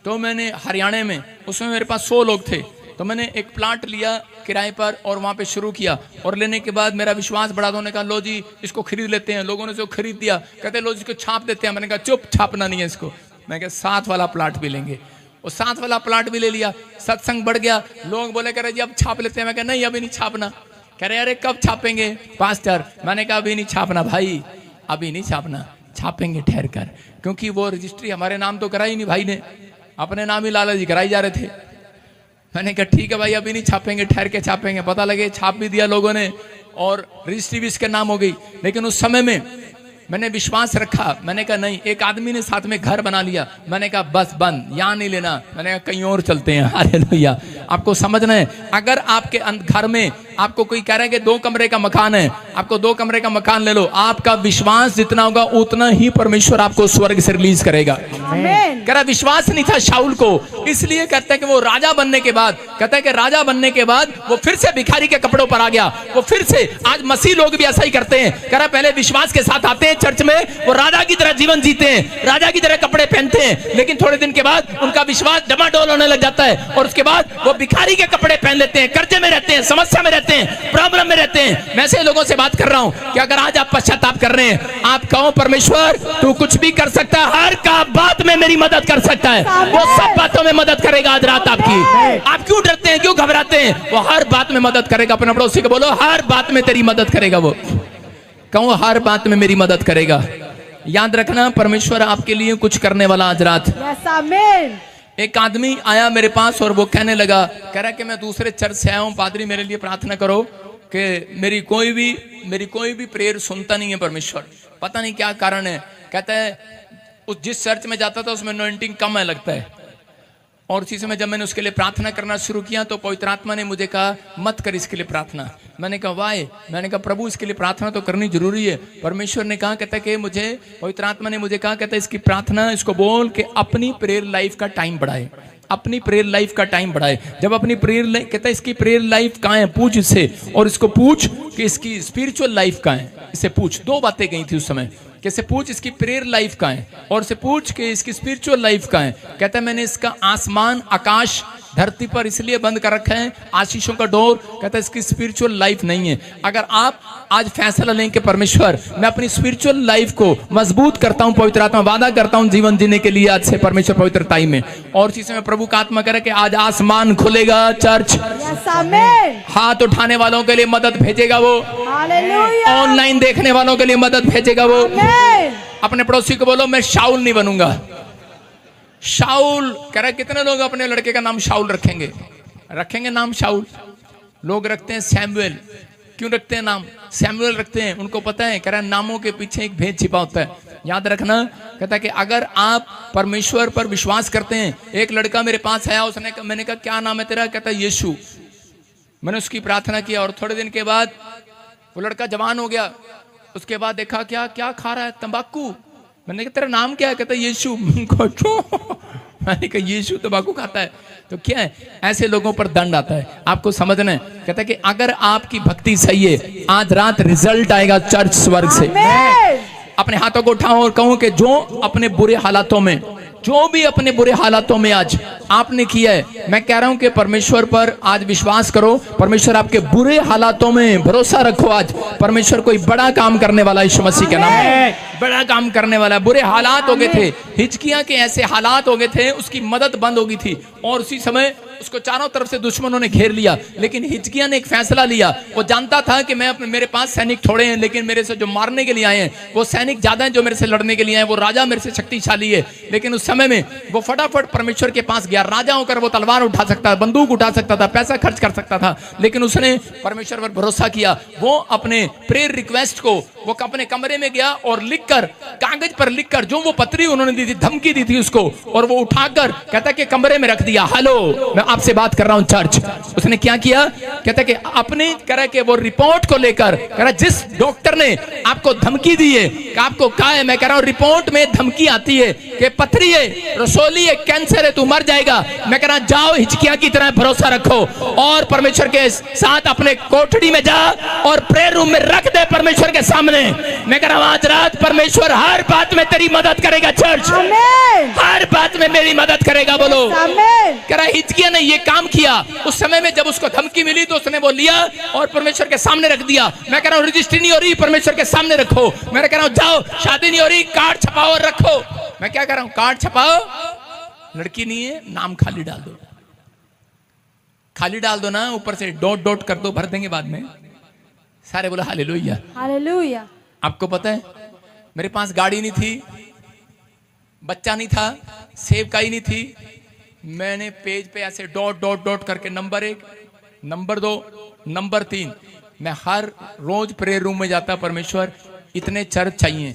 तो मैंने हरियाणा में, उसमें मेरे पास 100 लोग थे, तो मैंने एक प्लाट लिया किराए पर और वहां पे शुरू किया। और लेने के बाद मेरा विश्वास बढ़ा, तो उन्होंने कहा लो जी इसको खरीद लेते हैं। लोगों ने इसको खरीद दिया, कहते लो जी इसको छाप देते हैं। मैंने कहा चुप, छापना नहीं है इसको। मैं कहा 7 वाला प्लाट भी लेंगे, और 7 वाला प्लाट भी ले लिया। सत्संग बढ़ गया, लोग बोले कह रहे जी अब छाप लेते हैं। मैं कहा नहीं अभी नहीं छापना। कह रहे अरे कब छापेंगे पास्टर? मैंने कहा अभी नहीं छापना भाई, अभी नहीं छापना, छापेंगे ठहर कर, क्योंकि वो रजिस्ट्री हमारे नाम तो कराई नहीं, भाई ने अपने नाम ही लाला जी कराई जा रहे थे। मैंने कहा ठीक है भाई अभी नहीं छापेंगे, ठहर के छापेंगे। पता लगे छाप भी दिया लोगों ने और रजिस्ट्री भी इसके नाम हो गई। लेकिन उस समय में मैंने विश्वास रखा। मैंने कहा नहीं, एक आदमी ने साथ में घर बना लिया। मैंने कहा बस बंद, यहाँ नहीं लेना। मैंने कहा कहीं और चलते हैं। हालेलुया। आपको समझना है, अगर आपके घर में आपको कोई कह रहा है कि 2 कमरे का मकान है, आपको 2 कमरे का मकान ले लो, आपका विश्वास जितना होगा उतना ही परमेश्वर आपको स्वर्ग से रिलीज करेगा। कह रहा विश्वास नहीं था शाऊल को, इसलिए कहते हैं कि वो राजा बनने के बाद, कहता है कि राजा बनने के बाद वो फिर से भिखारी के कपड़ों पर आ गया। वो फिर से, आज मसीह लोग भी ऐसा ही करते हैं। कह रहा पहले विश्वास के साथ आते हैं चर्च में, वो राजा की तरह जीवन जीते हैं, राजा की तरह कपड़े पहनते हैं, लेकिन थोड़े दिन के बाद उनका विश्वास डमाडोल होने लग जाता है और उसके बाद वो भिखारी के कपड़े पहन लेते हैं, कर्जे में रहते हैं, समस्या में रहते हैं, प्रॉब्लम में रहते हैं। मैं ऐसे लोगों से बात कर रहा हूं कि अगर आज आप पश्चाताप कर रहे हैं, आप कहो परमेश्वर तू कुछ भी कर सकता है, हर का बात में मेरी मदद कर सकता है, वो सब बातों में मदद करेगा। आज रात आपकी, आप क्यों डरते हैं, क्यों घबराते हैं? वो हर बात में मदद करेगा। अपने पड़ोसी को बोलो हर बात में तेरी मदद करेगा। वो कहो हर बात में मेरी मदद करेगा। याद रखना परमेश्वर आपके लिए कुछ करने वाला आज रात। एक आदमी आया मेरे पास और वो कहने लगा, कह रहा कि मैं दूसरे चर्च से आया हूं, पादरी मेरे लिए प्रार्थना करो कि मेरी कोई भी प्रेयर सुनता नहीं है परमेश्वर। पता नहीं क्या कारण है। कहता है उस जिस चर्च में जाता था उसमें अनॉइंटिंग कम है लगता है। और उसी समय जब मैंने उसके लिए प्रार्थना करना शुरू किया तो पवित्र आत्मा ने मुझे कहा मत कर इसके लिए प्रार्थना। मैंने कहा वाई? मैंने कहा प्रभु इसके लिए प्रार्थना तो करनी जरूरी है। परमेश्वर ने कहा, कहता है कि मुझे पवित्र आत्मा ने मुझे कहा, कहता है इसकी प्रार्थना, इसको बोल के अपनी प्रेयर लाइफ का टाइम बढ़ाए, अपनी प्रेयर लाइफ का टाइम बढ़ाए। जब अपनी प्रेयर लाइफ, कहता है इसकी प्रेयर लाइफ कहाँ है, पूछ इससे, और इसको पूछ कि इसकी स्पिरिचुअल लाइफ कहाँ है, इसे पूछ। दो बातें गई थी उस समय, कैसे पूछ इसकी प्रेयर लाइफ कहाँ है और से पूछ के इसकी स्पिरिचुअल लाइफ कहाँ है। कहता है मैंने इसका आसमान आकाश धरती पर इसलिए बंद कर रखा है, आशीषों का डोर। कहता है इसकी स्पिरिचुअल लाइफ नहीं है। अगर आप आज फैसला लें कि परमेश्वर मैं अपनी स्पिरिचुअल लाइफ को मजबूत करता हूं, पवित्र आत्मा वादा करता हूं जीवन जीने के लिए आज से परमेश्वर पवित्रताई में, और इसी में प्रभु का आत्मा करे कि आज आसमान खुलेगा, चर्च हाथ उठाने वालों के लिए मदद भेजेगा वो, ऑनलाइन देखने वालों के लिए मदद भेजेगा वो। अपने पड़ोसी को बोलो मैं शाऊल नहीं बनूंगा। शाऊल कह रहा है कितने लोग अपने लड़के का नाम शाऊल रखेंगे? रखेंगे नाम शाऊल? लोग रखते हैं सैमुएल। क्यों रखते हैं नाम सैमुएल रखते हैं? उनको पता है, कह रहा है नामों के पीछे एक भेद छिपा होता है, याद रखना। कहता है कि अगर आप परमेश्वर पर विश्वास करते हैं। एक लड़का मेरे पास आया, उसने मैंने कहा क्या नाम है तेरा? कहता है यीशु। मैंने उसकी प्रार्थना किया और थोड़े दिन के बाद वो लड़का जवान हो गया। उसके बाद देखा क्या क्या खा रहा है, तंबाकू। मैंने कहा तेरा नाम क्या है? कहता है यीशु। मैंने कहा यीशु तंबाकू खाता है तो क्या है? ऐसे लोगों पर दंड आता है, आपको समझना है। कहता है कि अगर आपकी भक्ति सही है, आज रात रिजल्ट आएगा चर्च स्वर्ग से। अपने हाथों को उठाओ और कहूं कि जो अपने बुरे हालातों में, जो भी अपने बुरे हालातों में आज आपने किया है, मैं कह रहा हूं कि परमेश्वर पर आज विश्वास करो। परमेश्वर आपके बुरे हालातों में भरोसा रखो। आज परमेश्वर कोई बड़ा काम करने वाला, यीशु मसीह के नाम में बड़ा काम करने वाला है। बुरे हालात हो गए थे, हिजकिय्याह के ऐसे हालात हो गए थे, उसकी मदद बंद हो गई थी और उसी समय उसको चारों तरफ से दुश्मनों ने घेर लिया। लेकिन हिजकिय्याह ने एक फैसला लिया। वो जानता था कि मैं अपने, मेरे पास सैनिक थोड़े हैं, लेकिन मेरे से जो मारने के लिए आए हैं वो सैनिक ज्यादा हैं जो मेरे से लड़ने के लिए आए। वो राजा मेरे से शक्तिशाली है। लेकिन उस समय में वो फटाफट परमेश्वर के पास गया। राजा होकर वो तलवार उठा सकता, बंदूक उठा सकता था, पैसा खर्च कर सकता था, लेकिन उसने परमेश्वर पर भरोसा किया। वो अपने प्रेयर रिक्वेस्ट को वो अपने कमरे में गया और लिखकर, कागज पर लिखकर, जो वो पत्री उन्होंने दी थी, धमकी दी थी उसको, और वो उठाकर कहता कि कमरे में रख दिया। हेलो, मैं आपसे बात कर रहा हूं चर्च। उसने क्या किया? कहता कि अपने कह के वो रिपोर्ट को लेकर, कह रहा जिस डॉक्टर ने आपको धमकी दी है, आपको कहा है, मैं कह रहा हूं रिपोर्ट में धमकी आती है कि पथरी है, रसोली है, कैंसर है, तू मर जाएगा। मैं कह रहा जाओ हिजकिय्याह की तरह भरोसा रखो और परमेश्वर के साथ अपने कोठड़ी में जा और प्रेयर रूम में रख दे परमेश्वर के सामने। मैं कह रहा हूं आज रात परमेश्वर हर बात में तेरी मदद करेगा चर्च, हर बात में मेरी मदद करेगा। बोलो। कह रहा हिजकिय्याह ने ये काम किया। उस समय में जब उसको धमकी मिली तो उसने वो लिया और परमेश्वर के सामने रख दिया। मैं कह रहा हूं रजिस्ट्री नहीं हो रही, परमेश्वर के सामने रखो। मैं कह रहा हूं जाओ, शादी नहीं हो रही, कार्ड छपाओ और रखो। मैं क्या कर रहा हूं? कार्ड छपाओ, लड़की नहीं है, नाम खाली डाल दो, खाली डाल दो ना, ऊपर से डॉट डॉट कर दो, भर देंगे बाद में। सारे बोला हालेलुया हालेलुया। आपको पता है मेरे पास गाड़ी नहीं थी, बच्चा नहीं था, सेवकाई नहीं थी। मैंने पेज पे ऐसे डॉट डॉट डॉट करके नंबर 1, नंबर 2, नंबर 3, मैं हर रोज प्रेयर रूम में जाता। परमेश्वर इतने चर्च चाहिए,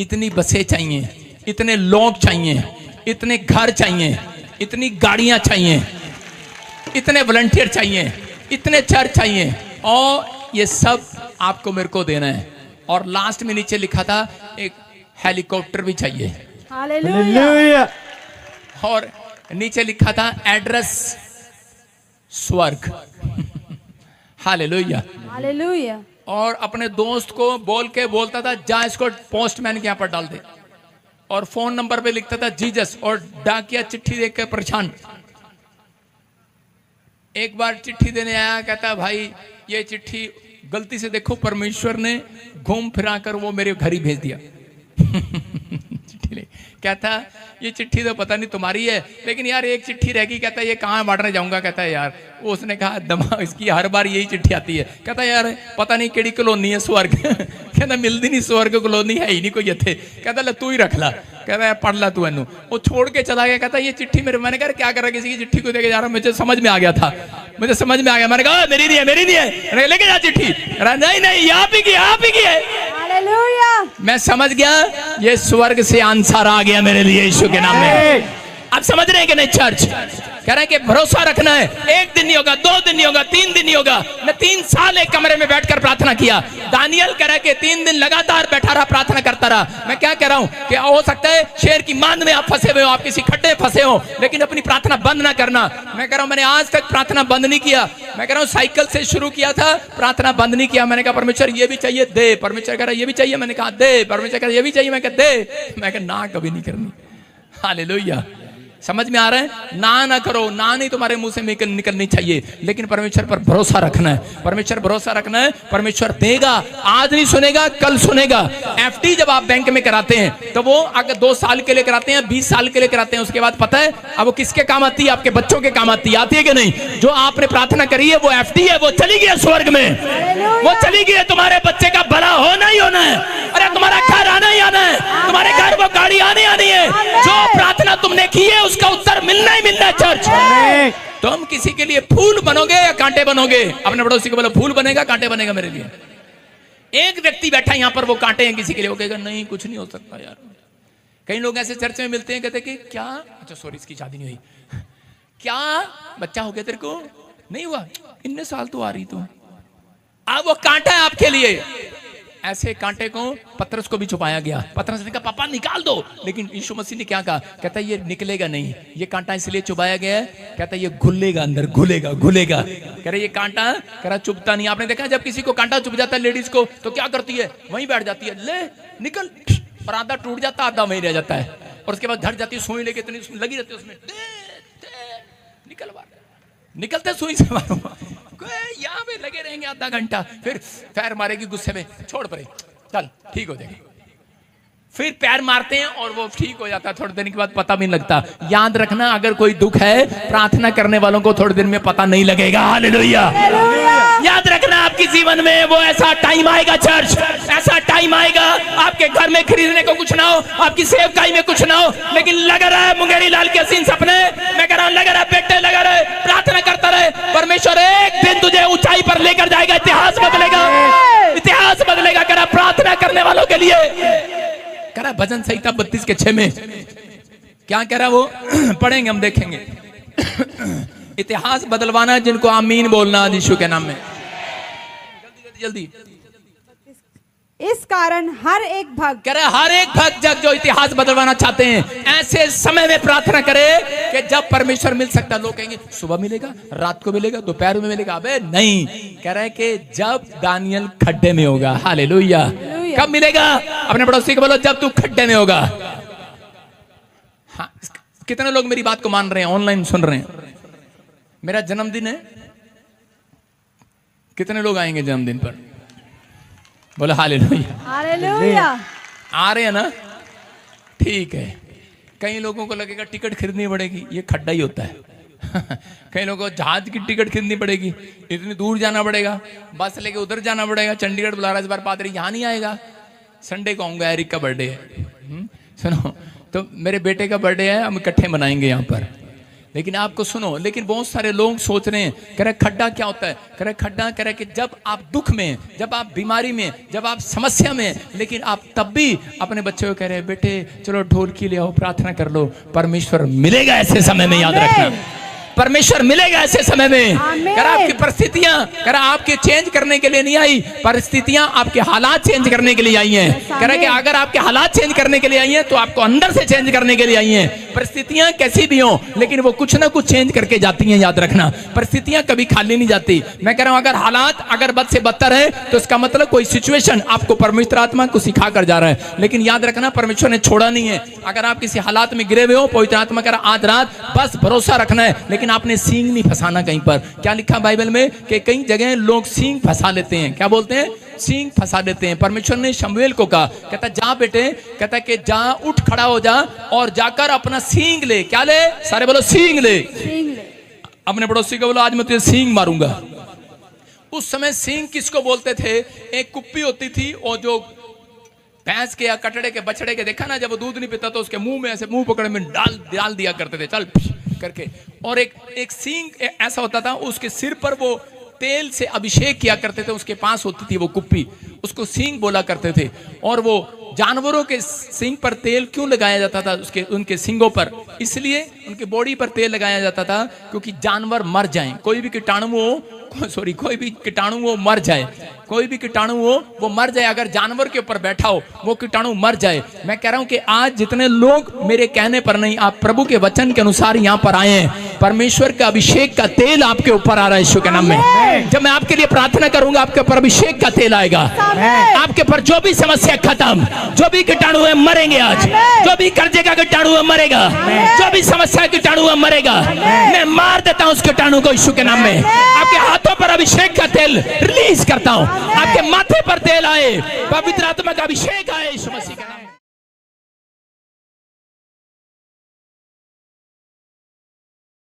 इतनी बसें चाहिए, इतने लोग चाहिए, इतने घर चाहिए, इतनी गाड़ियां चाहिए, इतने वॉलंटियर चाहिए, इतने चर्च चाहिए, और ये सब आपको मेरे को देना है। और लास्ट में नीचे लिखा था एक हेलीकॉप्टर भी चाहिए। हालेलुया। और नीचे लिखा था एड्रेस स्वर्ग। Hallelujah hallelujah. और अपने दोस्त को बोल के बोलता था जा इसको पोस्टमैन के यहाँ पर डाल दे, और फोन नंबर पे लिखता था जीसस, और डाकिया चिट्ठी देख के परेशान। एक बार चिट्ठी देने आया, कहता भाई ये चिट्ठी गलती से देखो परमेश्वर ने घूम फिरा कर वो मेरे घर ही भेज दिया। चिट्ठी ले, कहता ये चिट्ठी तो पता नहीं तुम्हारी है, लेकिन यार एक चिट्ठी रहेगी। कहता ये कहाँ बांटने जाऊंगा? कहता है यार, उसने कहा दमा इसकी हर बार यही चिट्ठी आती है। कहता यार पता नहीं केड़ी कॉलोनी है स्वर्ग। कहता मिलती नहीं, स्वर्ग कॉलोनी है ही नहीं कोई इत्थे। कहता ले तू ही रख ला। कहता है पढ़ ला तू इनू। वो छोड़ के चला गया। कहता ये चिट्ठी मेरे, मैंने कहा क्या कर रहा, किसी की चिट्ठी को देके जा रहा। मुझे समझ में आ गया था, मुझे समझ में आ गया। मैंने कहा मेरी नहीं है, मेरी नहीं है, लेके जा चिट्ठी। नहीं नहीं, आप ही की है। मैं समझ गया ये स्वर्ग से आंसर आ गया मेरे लिए यीशु के नाम में। आप समझ रहे हैं कि नहीं चर्च? कह रहे हैं कि भरोसा रखना है, एक दिन नहीं होगा, 2 दिन नहीं होगा, 3 दिन नहीं होगा। मैं 3 साल एक कमरे में बैठकर प्रार्थना किया। दानियल कह रहा है कि 3 दिन लगातार बैठा रहा, प्रार्थना करता रहा। मैं क्या कह रहा हूं कि हो सकता है शेर की मांद में आप फंसे हुए हो, आप किसी खड्डे में फंसे हो, लेकिन अपनी प्रार्थना बंद ना करना। मैं कह रहा हूं मैंने आज तक प्रार्थना बंद नहीं किया। मैं कह रहा हूं साइकिल से शुरू किया था, प्रार्थना बंद नहीं किया। मैंने कहा परमेश्वर ये भी चाहिए दे, परमेश्वर कह रहा ये भी चाहिए, मैंने कहा दे, परमेश्वर कह रहा ये भी चाहिए, मैं कहा दे। मैं कहा ना कभी नहीं करनी। हालेलुया। समझ में आ रहा है? ना करो, ना नहीं तुम्हारे मुंह से निकलनी चाहिए, लेकिन परमेश्वर पर भरोसा रखना है। परमेश्वर भरोसा रखना है, परमेश्वर देगा। आज नहीं सुनेगा, कल सुनेगा। एफडी जब आप बैंक में कराते हैं तो वो अगर 2 साल के लिए कराते हैं, 20 साल के लिए कराते हैं, उसके बाद पता है अब वो किसके काम आती है? आपके बच्चों के काम आती है कि नहीं? जो आपने प्रार्थना करी है वो एफडी है, वो चली गई है स्वर्ग में, वो चली गई है। तुम्हारे बच्चे का भला होना ही होना है, अरे तुम्हारा घर आना ही आना है, तुम्हारे घर वो गाड़ी आनी आनी है। जो प्रार्थना तुमने की है उसका उत्तर मिलना ही मिलना है चर्च। तुम किसी के लिए फूल बनोगे या कांटे बनोगे? अपने पड़ोसी को बोलो फूल बनेगा कांटे बनेगा मेरे लिए। एक व्यक्ति बैठा यहाँ पर, वो कांटे हैं किसी के लिए, वो कहेगा नहीं कुछ नहीं हो सकता यार। कई लोग ऐसे चर्च में मिलते हैं, कहते कि क्या, अच्छा सॉरी इसकी शादी नहीं हुई, क्या बच्चा हो गया तेरे को? नहीं हुआ, इतने साल तो आ रही तू। अब वो कांटा है आपके लिए। ऐसे कांटे को पतरस को भी छुपाया गया। पतरस ने कहा पापा निकाल दो, लेकिन यीशु मसीह ने क्या कहा? कहता है ये निकलेगा नहीं, ये कांटा इसलिए चुपाया गया है, कहता है ये घुलेगा अंदर, घुलेगा। कह रहे ये कांटा, कह रहा चुभता नहीं। आपने देखा जब किसी को कांटा चुभ जाता है लेडीज को तो क्या करती है? वहीं बैठ जाती है, ले निकल, और आधा टूट जाता, आधा वहीं रह जाता है, और उसके बाद घर जाती है, सुई लेके इतनी लगी रहती है उसमें, निकल बाहर, निकलते सुई से यहाँ पे लगे रहेंगे आधा घंटा, फिर पैर मारेगी गुस्से में, छोड़ परे, चल ठीक हो जाएगी। फिर पैर मारते हैं और वो ठीक हो जाता है, थोड़े दिन के बाद पता भी नहीं लगता। याद रखना अगर कोई दुख है, प्रार्थना करने वालों को थोड़े दिन में पता नहीं लगेगा। हालेलुया। याद रखना आपके जीवन में वो ऐसा टाइम आएगा चर्च, ऐसा टाइम आएगा आपके घर में खरीदने को कुछ ना हो, आपकी सेवकाई में कुछ ना हो, लेकिन लगा रहा है मुंगेरी लाल के हसीन सपने, मैं कह रहा हूं लगा रहा है बेटे, लगा रहे, प्रार्थना करता रहे, परमेश्वर एक दिन तुझे ऊंचाई पर लेकर जाएगा। इतिहास बदलेगा, इतिहास बदलेगा। कह रहा प्रार्थना करने वालों के लिए, कह रहा भजन संहिता 32:6 में क्या कह रहा वो पढ़ेंगे, हम देखेंगे। इतिहास बदलवाना जिनको आमीन बोलना यीशु के नाम में। जल्दी इस कारण हर एक भक्त, कह रहा हर एक भक्त जो इतिहास बदलवाना चाहते हैं, ऐसे समय में प्रार्थना करे कि जब परमेश्वर मिल सकता। लोग कहेंगे सुबह मिलेगा, रात को मिलेगा, दोपहर में मिलेगा। अबे नहीं, कह रहा है कि जब दानियल खड्डे में होगा। हालेलुया। कब मिलेगा? अपने पड़ोसी को बोलो जब तू खड्डे में होगा। हाँ, कितने लोग मेरी बात को मान रहे हैं, ऑनलाइन सुन रहे हैं? मेरा जन्मदिन है, कितने लोग आएंगे जन्मदिन पर? बोलो हालेलुया। हालेलुया। आ रहे हैं ना? ठीक है। कई लोगों को लगेगा टिकट खरीदनी पड़ेगी, ये खड्डा ही होता है। कई लोगों को जहाज की टिकट खरीदनी पड़ेगी, इतनी दूर जाना पड़ेगा, बस लेके उधर जाना पड़ेगा। चंडीगढ़ बुला रहा है इस बार पादरी, यहाँ नहीं आएगा। संडे को आऊंगा, एरिक का बर्थडे है। सुनो, तो मेरे बेटे का बर्थडे है, हम इकट्ठे मनाएंगे यहाँ पर। लेकिन आपको सुनो, लेकिन बहुत सारे लोग सोच रहे हैं, कह रहे खड्डा क्या होता है? कह रहे खड्डा, कह रहे कि जब आप दुख में, जब आप बीमारी में, जब आप समस्या में, लेकिन आप तब भी अपने बच्चे को कह रहे हैं बेटे चलो ढोलकी ले आओ, प्रार्थना कर लो। परमेश्वर मिलेगा ऐसे समय में, याद रखना परमेश्वर मिलेगा ऐसे समय में। कह रहा आपकी परिस्थितियां, कह रहा आपके चेंज करने के लिए नहीं आई, परिस्थितियां आपके हालात चेंज करने के लिए आई हैं। कह रहा कि अगर आपके हालात चेंज करने के लिए आई हैं तो आपको अंदर से चेंज करने के लिए आई हैं। परिस्थितियां कैसी भी हो, लेकिन वो कुछ ना कुछ चेंज करके जाती हैं, याद रखना। परिस्थितियां कभी खाली नहीं जाती। मैं कह रहा हूं अगर हालात अगर बद से बदतर है तो इसका मतलब कोई सिचुएशन आपको परमेश्वर आत्मा को सिखा कर जा रहा है। लेकिन याद रखना परमेश्वर ने छोड़ा नहीं है। अगर आप किसी हालात में गिरे हुए हो, पवित्र आत्मा कह रहा आज रात बस भरोसा रखना है, लेकिन आपने सींग नहीं फंसाना कहीं पर। क्या लिखा बाइबल में कि कई जगह लोग सींग फंसा लेते हैं। क्या बोलते हैं? सींग फंसा देते हैं। परमेश्वर ने शमूएल को कहा, कहता जा बेटे, कहता कि जा उठ खड़ा हो जा और जाकर अपना सींग ले। क्या ले? सारे बोलो सींग ले। अपने पड़ोसी को बोलो आज मैं तुझे सींग मारूंगा। उस समय सींग किसको बोलते थे? एक कुप्पी होती थी और जो भैंस के या कटड़े के बछड़े के, देखा ना जब वो दूध नहीं पीता तो उसके मुंह में ऐसे मुंह पकड़े में डाल दिया करते थे, चल करके। और एक सींग ऐसा होता था, उसके सिर पर वो तेल से अभिषेक किया करते थे, उसके पास होती थी वो कुप्पी, उसको सींग बोला करते थे। और वो जानवरों के सींग पर तेल क्यों लगाया जाता था? उनके सींगों पर, इसलिए उनके बॉडी पर तेल लगाया जाता था क्योंकि जानवर मर जाएं, कोई भी कीटाणु वो मर जाए, कोई भी कीटाणु वो मर जाए। अगर जानवर के ऊपर बैठा हो वो कीटाणु मर जाए। मैं कह रहा हूं कि आज जितने लोग मेरे कहने पर नहीं, आप प्रभु के वचन के अनुसार यहाँ पर आए हैं, परमेश्वर का अभिषेक का तेल आपके ऊपर आ रहा है यीशु के नाम में। जब मैं आपके लिए प्रार्थना करूंगा आपके ऊपर अभिषेक का तेल आएगा, आपके ऊपर जो भी समस्या खत्म, जो भी कीटाणु है मरेंगे आज, जो भी कर्जे का कीटाणु है मरेगा, जो भी समस्या कीटाणु है मरेगा। मैं मार देता हूं उस कीटाणु को यीशु के नाम में। आपके हाथों पर अभिषेक का तेल रिलीज करता हूं, आपके माथे पर तेल आए, पवित्र आत्मा का अभिषेक आए यीशु मसीह।